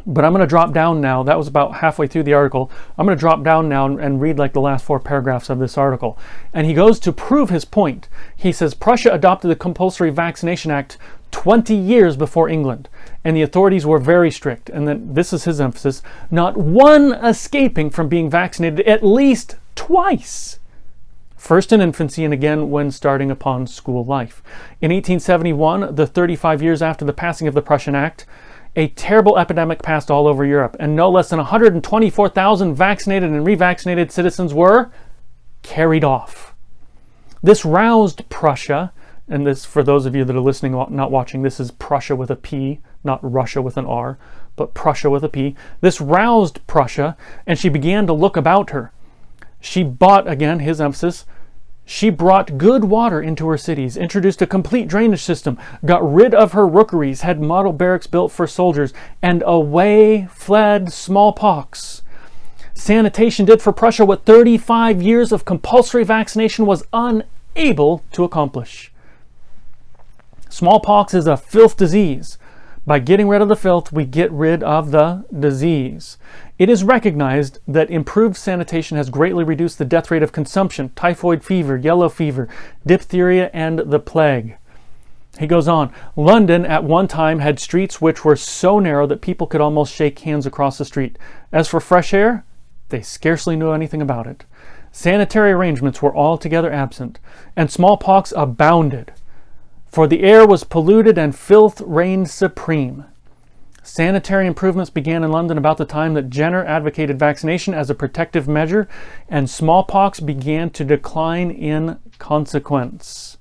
but I'm going to drop down now. That was about halfway through the article. I'm going to drop down now and read like the last 4 paragraphs of this article. And he goes to prove his point. He says, Prussia adopted the Compulsory Vaccination Act 20 years before England. and the authorities were very strict. And then this is his emphasis: not one escaping from being vaccinated at least twice. First in infancy and again when starting upon school life. In 1871, the 35 years after the passing of the Prussian Act, a terrible epidemic passed all over Europe, and no less than 124,000 vaccinated and revaccinated citizens were carried off. This roused Prussia, and this, for those of you that are listening, not watching, this is Prussia with a P, not Russia with an R, but Prussia with a P. This roused Prussia, and she began to look about her. She bought, again, his emphasis, she brought good water into her cities, introduced a complete drainage system, got rid of her rookeries, had model barracks built for soldiers, and away fled smallpox. Sanitation did for Prussia what 35 years of compulsory vaccination was unable to accomplish. Smallpox is a filth disease. By getting rid of the filth, we get rid of the disease. It is recognized that improved sanitation has greatly reduced the death rate of consumption, typhoid fever, yellow fever, diphtheria, and the plague. He goes on, London at one time had streets which were so narrow that people could almost shake hands across the street. As for fresh air, they scarcely knew anything about it. Sanitary arrangements were altogether absent, and smallpox abounded, for the air was polluted and filth reigned supreme. Sanitary improvements began in London about the time that Jenner advocated vaccination as a protective measure, and smallpox began to decline in consequence.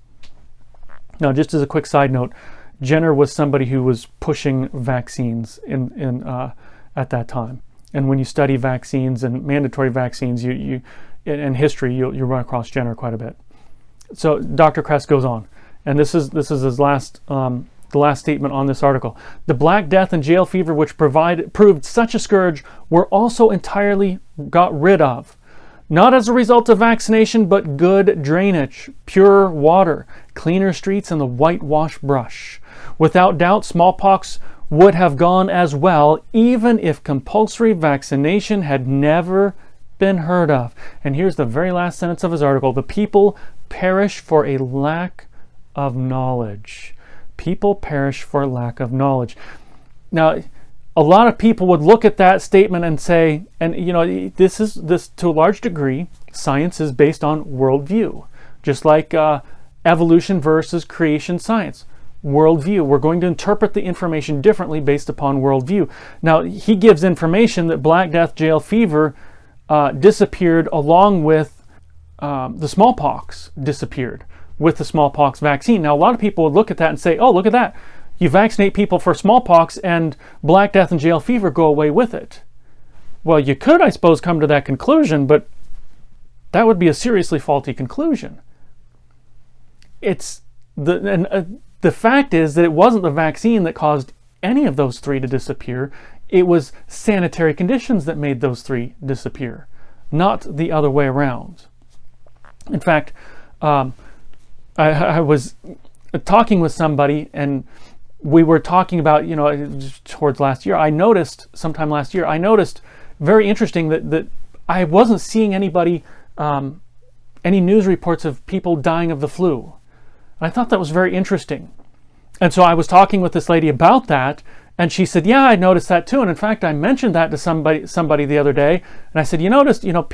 Now, just as a quick side note, Jenner was somebody who was pushing vaccines at that time. And when you study vaccines and mandatory vaccines, you in history, you run across Jenner quite a bit. So Dr. Kress goes on, and this is his last the last statement on this article. The Black Death and jail fever, which proved such a scourge, were also entirely got rid of. Not as a result of vaccination, but good drainage, pure water, cleaner streets, and the whitewash brush. Without doubt, smallpox would have gone as well, even if compulsory vaccination had never been heard of. And here's the very last sentence of his article. The people perish for a lack of knowledge. People perish for lack of knowledge. Now, a lot of people would look at that statement and say, and you know, this to a large degree, science is based on worldview, just like evolution versus creation science. Worldview. We're going to interpret the information differently based upon worldview. Now, he gives information that Black Death, jail fever disappeared along with the smallpox disappeared with the smallpox vaccine. Now, a lot of people would look at that and say, oh, look at that. You vaccinate people for smallpox and Black Death and jail fever go away with it. Well, you could, I suppose, come to that conclusion, but that would be a seriously faulty conclusion. The fact is that it wasn't the vaccine that caused any of those three to disappear. It was sanitary conditions that made those three disappear, not the other way around. In fact, I was talking with somebody, and we were talking about, you know, towards last year, sometime last year, I noticed very interesting that I wasn't seeing anybody, any news reports of people dying of the flu. I thought that was very interesting. And so I was talking with this lady about that, and she said, yeah, I noticed that too. And in fact, I mentioned that to somebody the other day. And I said, you noticed, you know,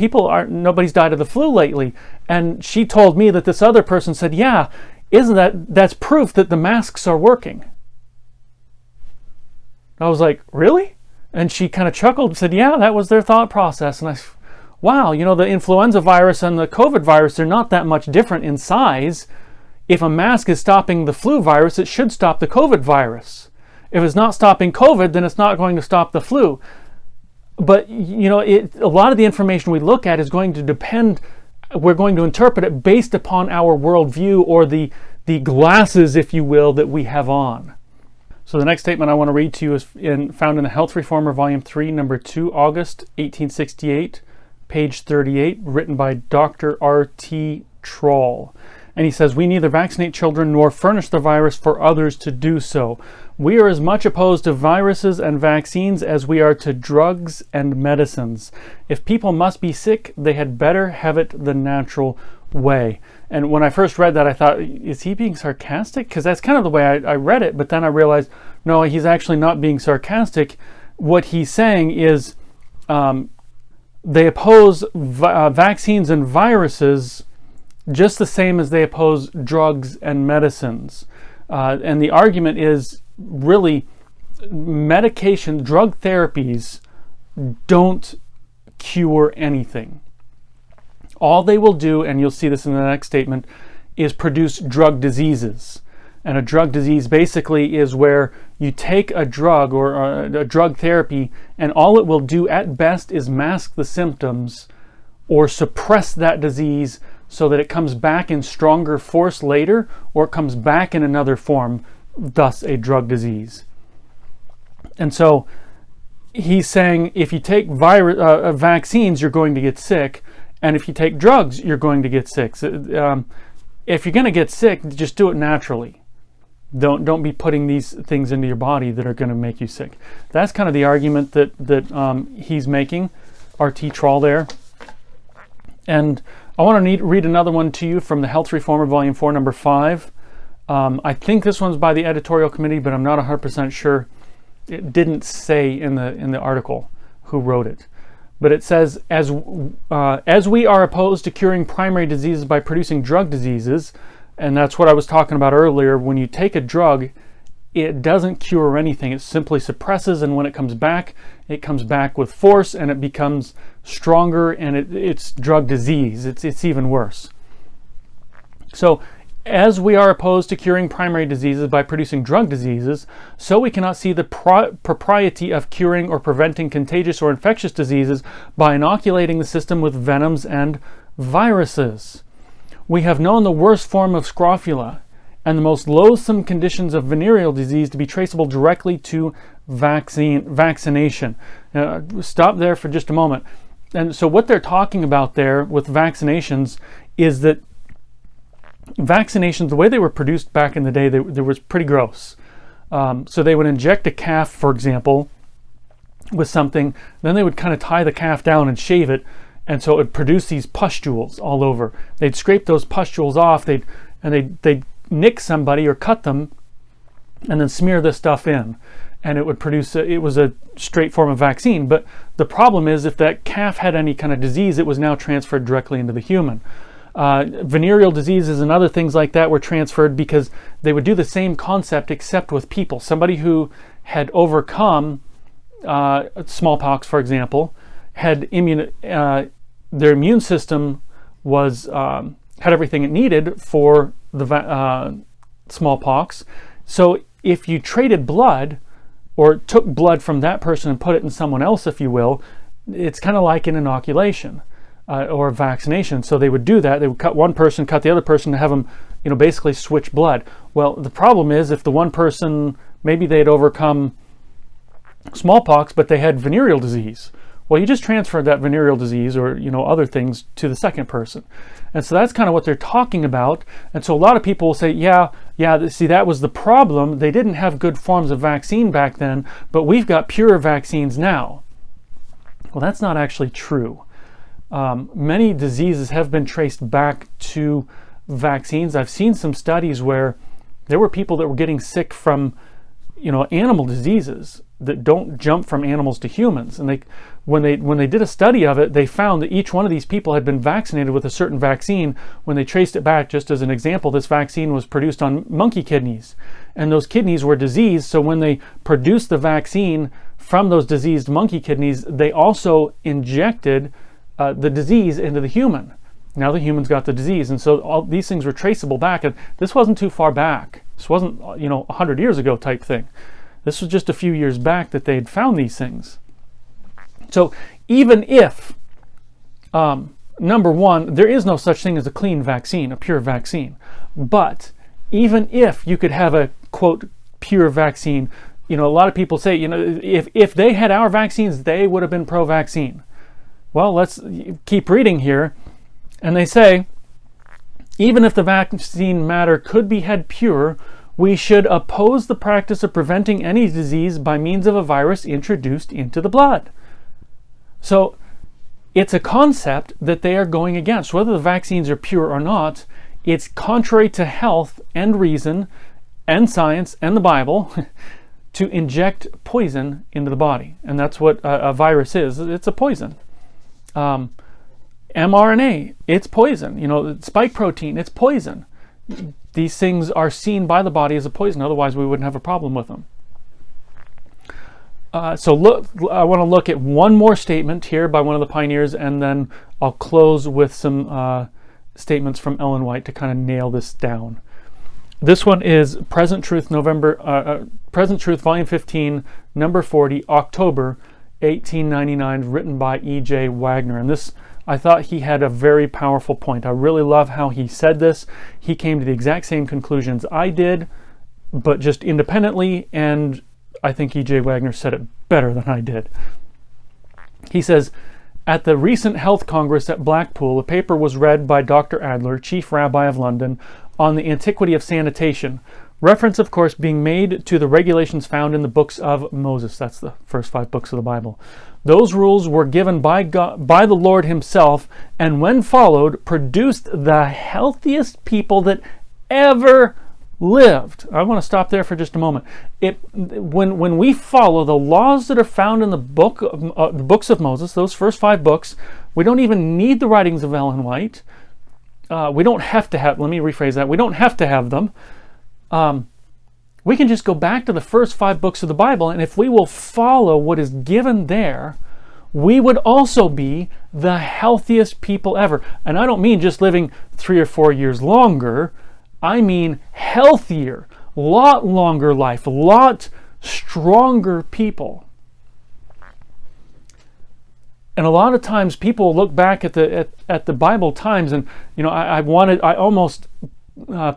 nobody's died of the flu lately. And she told me that this other person said, yeah, that's proof that the masks are working. I was like, really? And she kind of chuckled and said, yeah, that was their thought process. And wow, you know, the influenza virus and the COVID virus are not that much different in size. If a mask is stopping the flu virus, it should stop the COVID virus. If it's not stopping COVID, then it's not going to stop the flu. But, you know, a lot of the information we look at is going to depend, we're going to interpret it based upon our worldview, or the glasses, if you will, that we have on. So the next statement I want to read to you is found in the Health Reformer, Volume 3, Number 2, August 1868, page 38, written by Dr. R.T. Troll. And he says, we neither vaccinate children nor furnish the virus for others to do so. We are as much opposed to viruses and vaccines as we are to drugs and medicines. If people must be sick, they had better have it the natural way. And when I first read that, I thought, is he being sarcastic? Because that's kind of the way I read it. But then I realized, no, he's actually not being sarcastic. What he's saying is they oppose vaccines and viruses just the same as they oppose drugs and medicines. And the argument is really medication, drug therapies don't cure anything. All they will do, and you'll see this in the next statement, is produce drug diseases. And a drug disease basically is where you take a drug or a drug therapy, and all it will do at best is mask the symptoms or suppress that disease so that it comes back in stronger force later, or it comes back in another form, thus a drug disease. And so he's saying if you take vaccines, you're going to get sick, and if you take drugs, you're going to get sick. If you're going to get sick, just do it naturally. Don't be putting these things into your body that are going to make you sick. That's kind of the argument that he's making, RT Troll there. And I want to read another one to you from the Health Reformer, Volume 4, Number 5. I think this one's by the editorial committee, but I'm not 100% sure. It didn't say in the article who wrote it. But it says, as we are opposed to curing primary diseases by producing drug diseases, and that's what I was talking about earlier, when you take a drug, it doesn't cure anything. It simply suppresses, and when it comes back with force, and it becomes stronger, and it's drug disease. It's even worse. So, as we are opposed to curing primary diseases by producing drug diseases, so we cannot see the propriety of curing or preventing contagious or infectious diseases by inoculating the system with venoms and viruses. We have known the worst form of scrofula and the most loathsome conditions of venereal disease to be traceable directly to vaccination. Stop there for just a moment. And so what they're talking about there with vaccinations is that vaccinations, the way they were produced back in the day, they was pretty gross. So they would inject a calf, for example, with something, then they would kind of tie the calf down and shave it, and so it would produce these pustules all over. They'd scrape those pustules off, they'd nick somebody or cut them, and then smear this stuff in, and it would produce it was a straight form of vaccine. But the problem is, if that calf had any kind of disease, it was now transferred directly into the human. Venereal diseases and other things like that were transferred because they would do the same concept except with people. Somebody who had overcome smallpox, for example, had their immune system was had everything it needed for the smallpox. So if you traded blood or took blood from that person and put it in someone else, if you will, it's kind of like an inoculation. Or vaccination. So they would do that. They would cut one person, cut the other person to have them, basically switch blood. Well, the problem is if the one person, maybe they'd overcome smallpox, but they had venereal disease. Well, you just transferred that venereal disease or, other things to the second person. And so that's kind of what they're talking about. And so a lot of people will say, yeah, see, that was the problem. They didn't have good forms of vaccine back then, but we've got pure vaccines now. Well, that's not actually true. Many diseases have been traced back to vaccines. I've seen some studies where there were people that were getting sick from, animal diseases that don't jump from animals to humans. And when they did a study of it, they found that each one of these people had been vaccinated with a certain vaccine. When they traced it back, just as an example, this vaccine was produced on monkey kidneys, and those kidneys were diseased. So when they produced the vaccine from those diseased monkey kidneys, they also injected the disease into the human. Now the human's got the disease, and so all these things were traceable back. And this wasn't too far back. This wasn't 100 years ago type thing. This was just a few years back that they had found these things. So even if number one, there is no such thing as a clean vaccine, a pure vaccine, but even if you could have a quote pure vaccine, a lot of people say, if they had our vaccines, they would have been pro-vaccine. Well, let's keep reading here. And they say, even if the vaccine matter could be had pure, we should oppose the practice of preventing any disease by means of a virus introduced into the blood. So it's a concept that they are going against. Whether the vaccines are pure or not, it's contrary to health and reason and science and the Bible to inject poison into the body. And that's what a virus is. It's a poison. mRNA, it's poison. Spike protein, it's poison. These things are seen by the body as a poison. Otherwise, we wouldn't have a problem with them. So look, I want to look at one more statement here by one of the pioneers, and then I'll close with some statements from Ellen White to kind of nail this down. This one is Present Truth, Present Truth, Volume 15, Number 40, October 1899, written by E.J. Wagner. And this, I thought he had a very powerful point. I really love how he said this. He came to the exact same conclusions I did, but just independently, and I think E.J. Wagner said it better than I did. He says, at the recent Health Congress at Blackpool, a paper was read by Dr. Adler, Chief Rabbi of London, on the antiquity of sanitation. Reference, of course, being made to the regulations found in the books of Moses. That's the first 5 books of the Bible. Those rules were given by God, by the Lord himself, and when followed, produced the healthiest people that ever lived. I want to stop there for just a moment. When we follow the laws that are found in the books of Moses, those first 5 books, we don't even need the writings of Ellen White. We don't have to have, let me rephrase that, we don't have to have them. We can just go back to the first 5 books of the Bible, and if we will follow what is given there, we would also be the healthiest people ever. And I don't mean just living 3 or 4 years longer. I mean healthier, lot longer life, lot stronger people. And a lot of times people look back at the Bible times, and I almost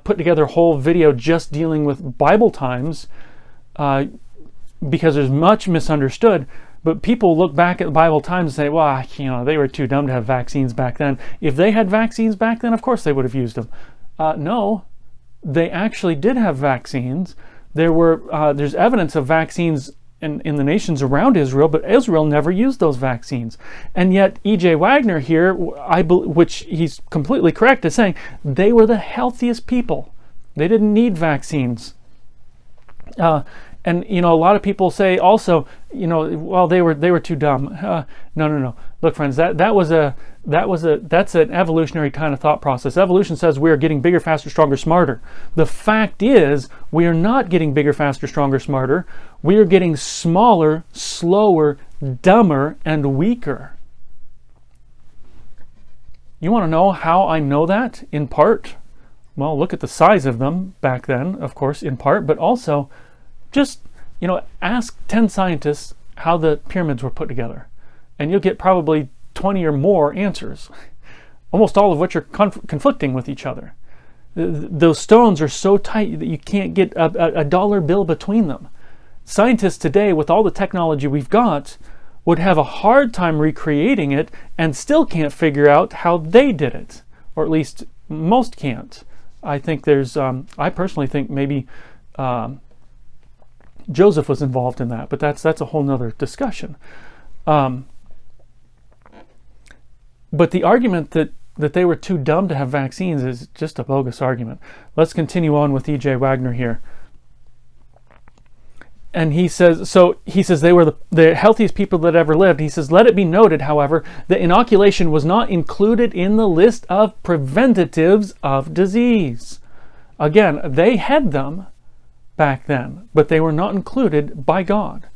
put together a whole video just dealing with Bible times because there's much misunderstood. But people look back at the Bible times and say, well, they were too dumb to have vaccines back then. If they had vaccines back then, of course they would have used them. No, they actually did have vaccines. There's evidence of vaccines in the nations around Israel, but Israel never used those vaccines. And yet E.J. Wagner here, which he's completely correct, is saying they were the healthiest people. They didn't need vaccines. And a lot of people say also, well, they were too dumb. No. Look, friends, that's an evolutionary kind of thought process. Evolution says we are getting bigger, faster, stronger, smarter. The fact is, we are not getting bigger, faster, stronger, smarter. We are getting smaller, slower, dumber, and weaker. You want to know how I know that? In part, well, look at the size of them back then, of course, in part, but also just, ask 10 scientists how the pyramids were put together, and you'll get probably 20 or more answers, almost all of which are conflicting with each other. Those stones are so tight that you can't get a dollar bill between them. Scientists today, with all the technology we've got, would have a hard time recreating it and still can't figure out how they did it, or at least most can't. I think I personally think maybe Joseph was involved in that, but that's a whole nother discussion. But the argument that they were too dumb to have vaccines is just a bogus argument. Let's continue on with E.J. Wagner here. And he says they were the healthiest people that ever lived. He says, let it be noted, however, that inoculation was not included in the list of preventatives of disease. Again, they had them back then, but they were not included by God.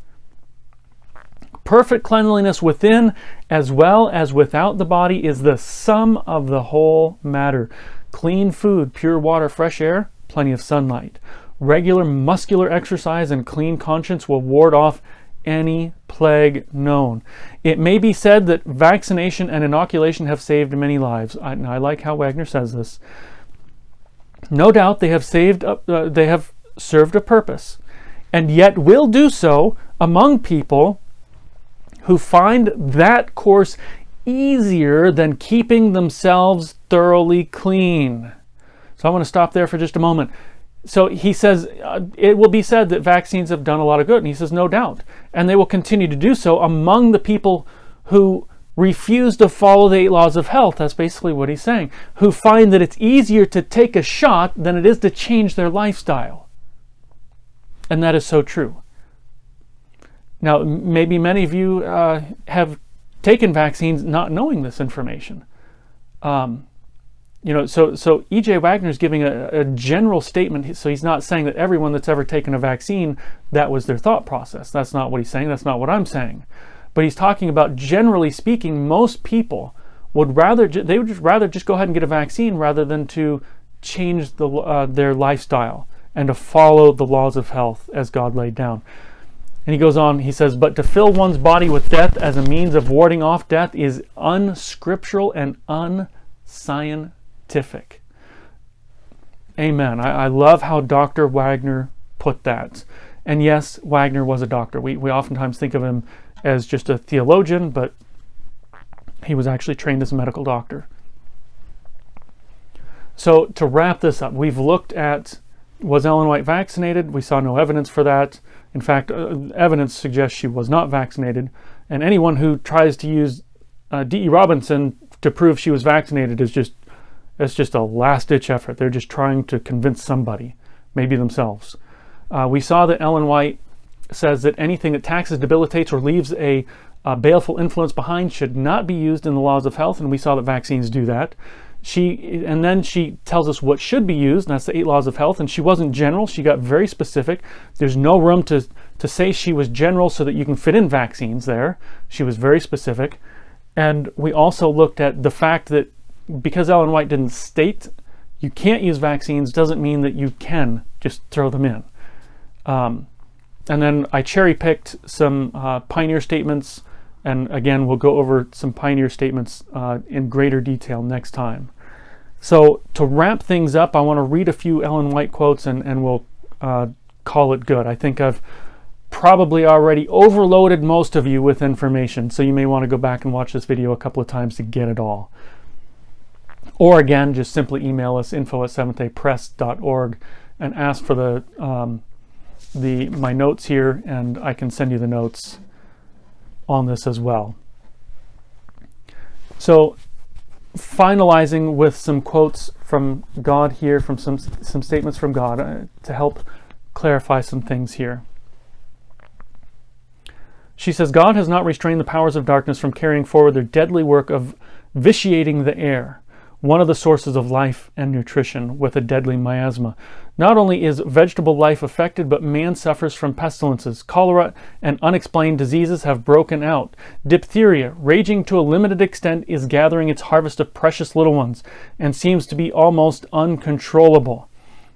Perfect cleanliness within as well as without the body is the sum of the whole matter. Clean food, pure water, fresh air, plenty of sunlight. Regular muscular exercise and clean conscience will ward off any plague known. It may be said that vaccination and inoculation have saved many lives. I like how Wagner says this. No doubt they have served a purpose, and yet will do so among people who find that course easier than keeping themselves thoroughly clean. So I want to stop there for just a moment. So he says, it will be said that vaccines have done a lot of good, and he says, no doubt, and they will continue to do so among the people who refuse to follow the 8 laws of health. That's basically what he's saying. Who find that it's easier to take a shot than it is to change their lifestyle. And that is so true. Now, maybe many of you have taken vaccines not knowing this information. So E.J. Wagner's giving a general statement, so he's not saying that everyone that's ever taken a vaccine, that was their thought process. That's not what he's saying. That's not what I'm saying. But he's talking about, generally speaking, most people would rather just go ahead and get a vaccine rather than to change their lifestyle and to follow the laws of health as God laid down. And he goes on, he says, but to fill one's body with death as a means of warding off death is unscriptural and unscientific. Amen. I love how Dr. Wagner put that. And yes, Wagner was a doctor. We oftentimes think of him as just a theologian, but he was actually trained as a medical doctor. So to wrap this up, we've looked at, was Ellen White vaccinated? We saw no evidence for that. In fact, evidence suggests she was not vaccinated. And anyone who tries to use D.E. Robinson to prove she was vaccinated is just a last-ditch effort. They're just trying to convince somebody, maybe themselves. We saw that Ellen White says that anything that taxes, debilitates, or leaves a baleful influence behind should not be used in the laws of health, and we saw that vaccines do that. And then she tells us what should be used, and that's the 8 laws of health, and she wasn't general, she got very specific. There's no room to say she was general so that you can fit in vaccines there. She was very specific. And we also looked at the fact that because Ellen White didn't state you can't use vaccines doesn't mean that you can just throw them in. And then I cherry-picked some pioneer statements, and again, we'll go over some pioneer statements in greater detail next time. So to wrap things up, I want to read a few Ellen White quotes, and we'll call it good. I think I've probably already overloaded most of you with information, so you may want to go back and watch this video a couple of times to get it all. Or again, just simply email us, info@seventhDayPress.org, and ask for my notes here, and I can send you the notes on this as well. So finalizing with some quotes from God here, from some statements from God to help clarify some things here. She says, God has not restrained the powers of darkness from carrying forward their deadly work of vitiating the air, one of the sources of life and nutrition, with a deadly miasma. Not only is vegetable life affected, but man suffers from pestilences. Cholera and unexplained diseases have broken out. Diphtheria, raging to a limited extent, is gathering its harvest of precious little ones and seems to be almost uncontrollable.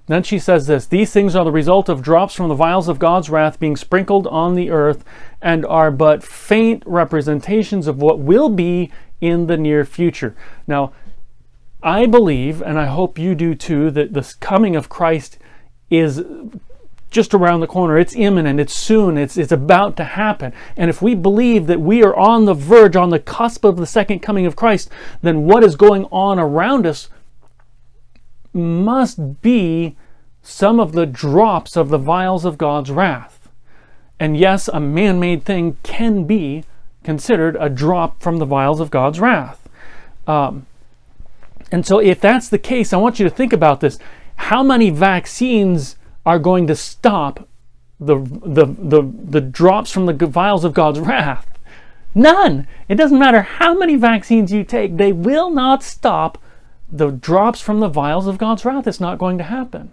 Then she says this, these things are the result of drops from the vials of God's wrath being sprinkled on the earth and are but faint representations of what will be in the near future. Now, I believe, and I hope you do too, that the coming of Christ is just around the corner. It's imminent, it's soon, it's about to happen. And if we believe that we are on the verge, on the cusp of the second coming of Christ, then what is going on around us must be some of the drops of the vials of God's wrath. And yes, a man-made thing can be considered a drop from the vials of God's wrath. And so if that's the case, I want you to think about this. How many vaccines are going to stop the drops from the vials of God's wrath? None. It doesn't matter how many vaccines you take, they will not stop the drops from the vials of God's wrath. It's not going to happen.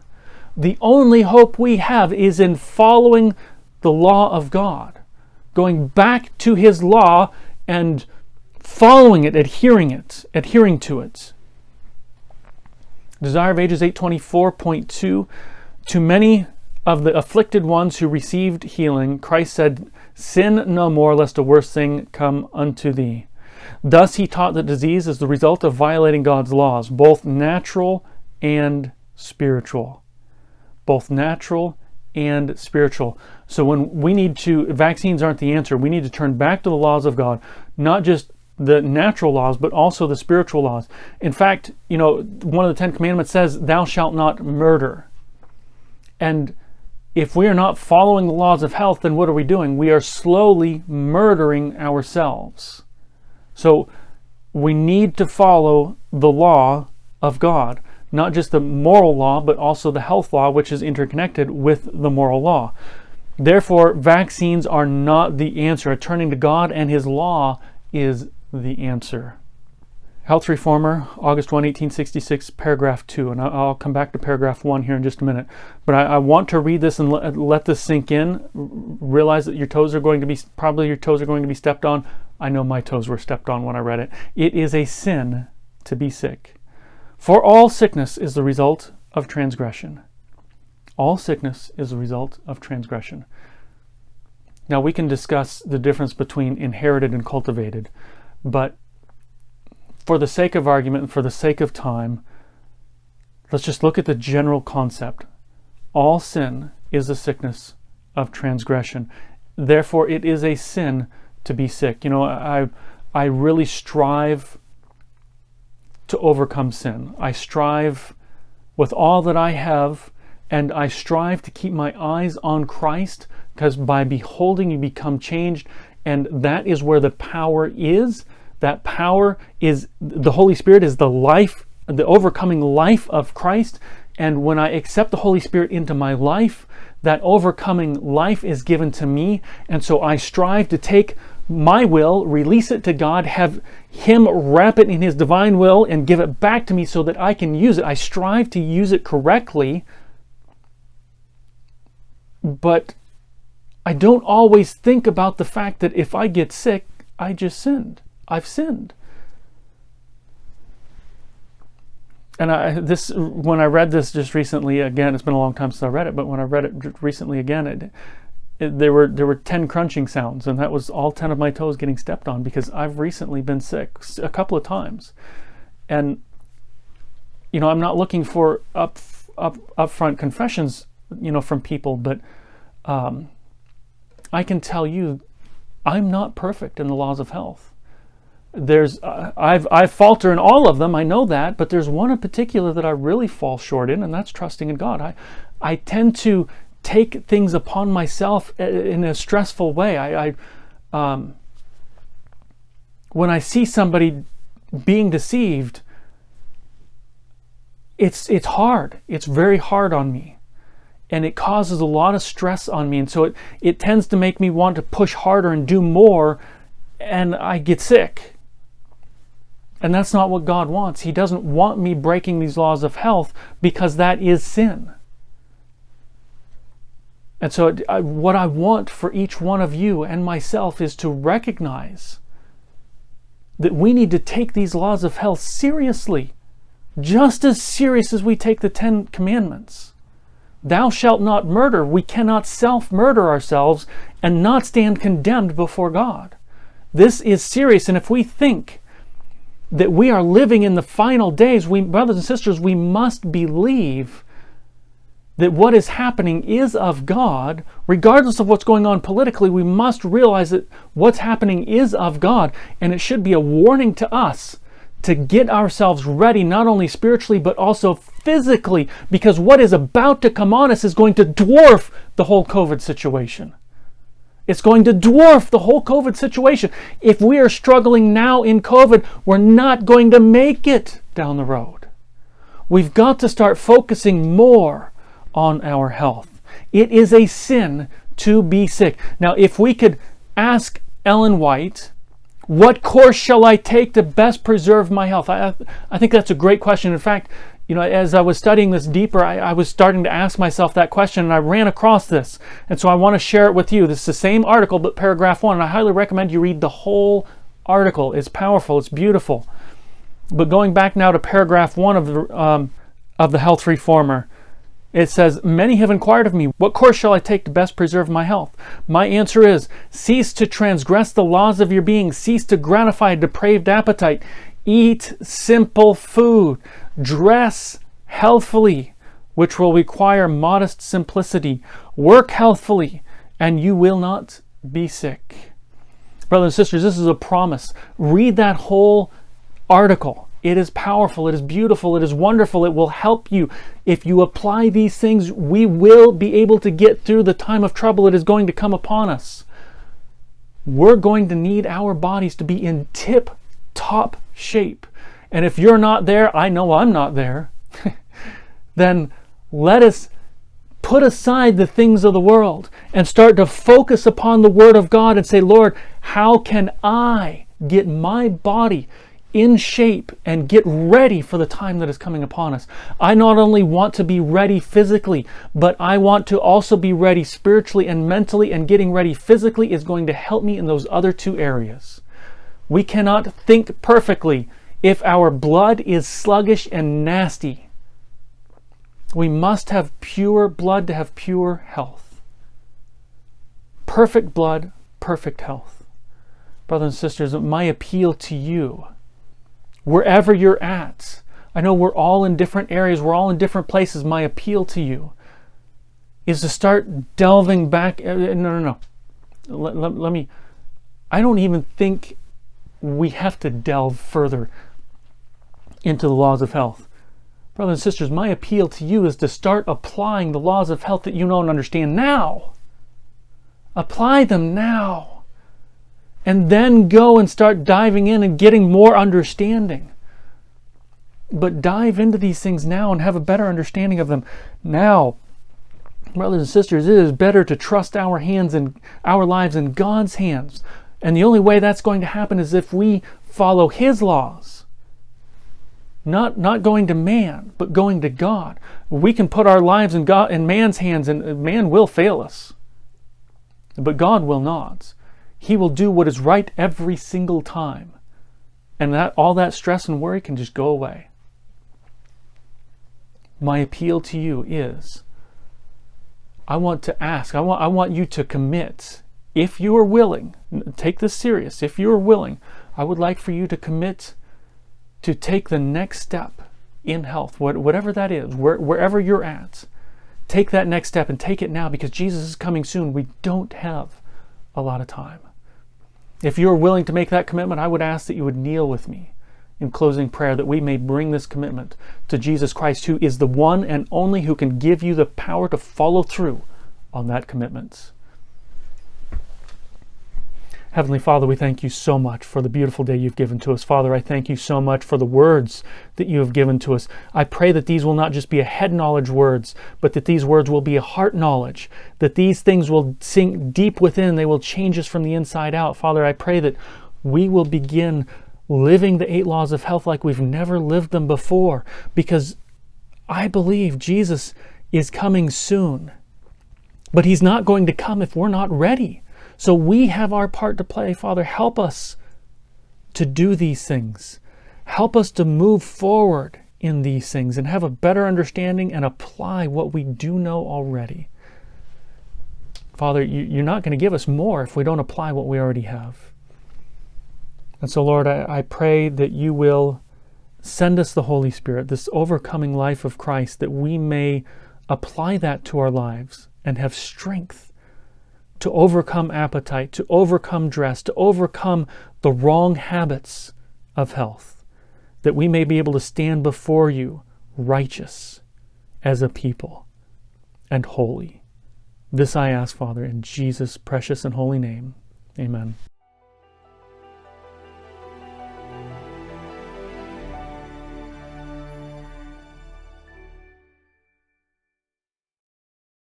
The only hope we have is in following the law of God, going back to His law and following it, adhering to it. Desire of Ages 824.2, to many of the afflicted ones who received healing, Christ said, sin no more, lest a worse thing come unto thee. Thus he taught that disease is the result of violating God's laws, both natural and spiritual. Both natural and spiritual. So when vaccines aren't the answer, we need to turn back to the laws of God, not just the natural laws, but also the spiritual laws. In fact, one of the 10 Commandments says, thou shalt not murder. And if we are not following the laws of health, then what are we doing? We are slowly murdering ourselves. So we need to follow the law of God, not just the moral law, but also the health law, which is interconnected with the moral law. Therefore, vaccines are not the answer. Turning to God and His law is the answer. Health Reformer, August 1, 1866, paragraph 2. And I'll come back to paragraph 1 here in just a minute. But I want to read this and let this sink in. Realize that your toes are going to be stepped on. I know my toes were stepped on when I read it. It is a sin to be sick. For all sickness is the result of transgression. All sickness is the result of transgression. Now we can discuss the difference between inherited and cultivated, but for the sake of argument and for the sake of time, let's just look at the general concept. All sin is a sickness of transgression. Therefore, it is a sin to be sick. I really strive to overcome sin. I strive with all that I have, and I strive to keep my eyes on Christ, because by beholding you become changed, and that is where the power is. That power is, the Holy Spirit is the life, the overcoming life of Christ. And when I accept the Holy Spirit into my life, that overcoming life is given to me. And so I strive to take my will, release it to God, have Him wrap it in His divine will and give it back to me so that I can use it. I strive to use it correctly, but I don't always think about the fact that if I get sick, I just sinned. I've sinned. And when I read this just recently, again, it's been a long time since I read it, but when I read it recently again, there were 10 crunching sounds, and that was all 10 of my toes getting stepped on, because I've recently been sick a couple of times. And I'm not looking for upfront confessions, from people, but I can tell you I'm not perfect in the laws of health. I falter in all of them, I know that, but there's one in particular that I really fall short in, and that's trusting in God. I tend to take things upon myself in a stressful way. When I see somebody being deceived, it's hard. It's very hard on me, and it causes a lot of stress on me, and so it tends to make me want to push harder and do more, and I get sick. And that's not what God wants. He doesn't want me breaking these laws of health, because that is sin. And so what I want for each one of you and myself is to recognize that we need to take these laws of health seriously, just as serious as we take the 10 commandments. Thou shalt not murder. We cannot self-murder ourselves and not stand condemned before God. This is serious, and if we think that we are living in the final days, brothers and sisters, we must believe that what is happening is of God. Regardless of what's going on politically, we must realize that what's happening is of God, and it should be a warning to us to get ourselves ready, not only spiritually but also physically, because what is about to come on us is going to dwarf the whole COVID situation. It's going to dwarf the whole COVID situation. If we are struggling now in COVID, we're not going to make it down the road. We've got to start focusing more on our health. It is a sin to be sick. Now, if we could ask Ellen White, what course shall I take to best preserve my health? I think that's a great question. In fact, as I was studying this deeper, I was starting to ask myself that question, and I ran across this. And so I want to share it with you. This is the same article, but paragraph 1. And I highly recommend you read the whole article. It's powerful. It's beautiful. But going back now to paragraph 1 of the Health Reformer, it says, many have inquired of me, what course shall I take to best preserve my health? My answer is, cease to transgress the laws of your being. Cease to gratify a depraved appetite. Eat simple food. Dress healthfully, which will require modest simplicity. Work healthfully, and you will not be sick. Brothers and sisters, this is a promise. Read that whole article. It is powerful, it is beautiful, it is wonderful. It will help you. If you apply these things, we will be able to get through the time of trouble that is going to come upon us. We're going to need our bodies to be in tip top shape. And if you're not there, I know I'm not there, then let us put aside the things of the world and start to focus upon the Word of God and say, Lord, how can I get my body in shape and get ready for the time that is coming upon us? I not only want to be ready physically, but I want to also be ready spiritually and mentally, and getting ready physically is going to help me in those other two areas. We cannot think perfectly if our blood is sluggish and nasty. We must have pure blood to have pure health. Perfect blood, perfect health. Brothers and sisters, my appeal to you, wherever you're at, I know we're all in different areas, we're all in different places. My appeal to you is to start delving back. No. Let me, I don't even think we have to delve further into the laws of health. Brothers and sisters, my appeal to you is to start applying the laws of health that you know and understand now. Apply them now. And then go and start diving in and getting more understanding. But dive into these things now and have a better understanding of them now. Brothers and sisters, it is better to trust our hands and our lives in God's hands. And the only way that's going to happen is if we follow His laws. Not going to man, but going to God. We can put our lives in man's hands, and man will fail us. But God will not. He will do what is right every single time. And all that stress and worry can just go away. My appeal to you is, I want to ask, I want you to commit. If you are willing, take this serious. If you are willing, I would like for you to commit to take the next step in health, whatever that is, wherever you're at. Take that next step and take it now, because Jesus is coming soon. We don't have a lot of time. If you're willing to make that commitment, I would ask that you would kneel with me in closing prayer, that we may bring this commitment to Jesus Christ, who is the one and only who can give you the power to follow through on that commitment. Heavenly Father, we thank you so much for the beautiful day you've given to us. Father, I thank you so much for the words that you have given to us. I pray that these will not just be a head knowledge words, but that these words will be a heart knowledge, that these things will sink deep within, they will change us from the inside out. Father, I pray that we will begin living the 8 laws of health like we've never lived them before, because I believe Jesus is coming soon. But He's not going to come if we're not ready. So we have our part to play. Father, help us to do these things. Help us to move forward in these things and have a better understanding and apply what we do know already. Father, you're not going to give us more if we don't apply what we already have. And so, Lord, I pray that you will send us the Holy Spirit, this overcoming life of Christ, that we may apply that to our lives and have strength to overcome appetite, to overcome dress, to overcome the wrong habits of health, that we may be able to stand before you righteous as a people and holy. This I ask, Father, in Jesus' precious and holy name. Amen.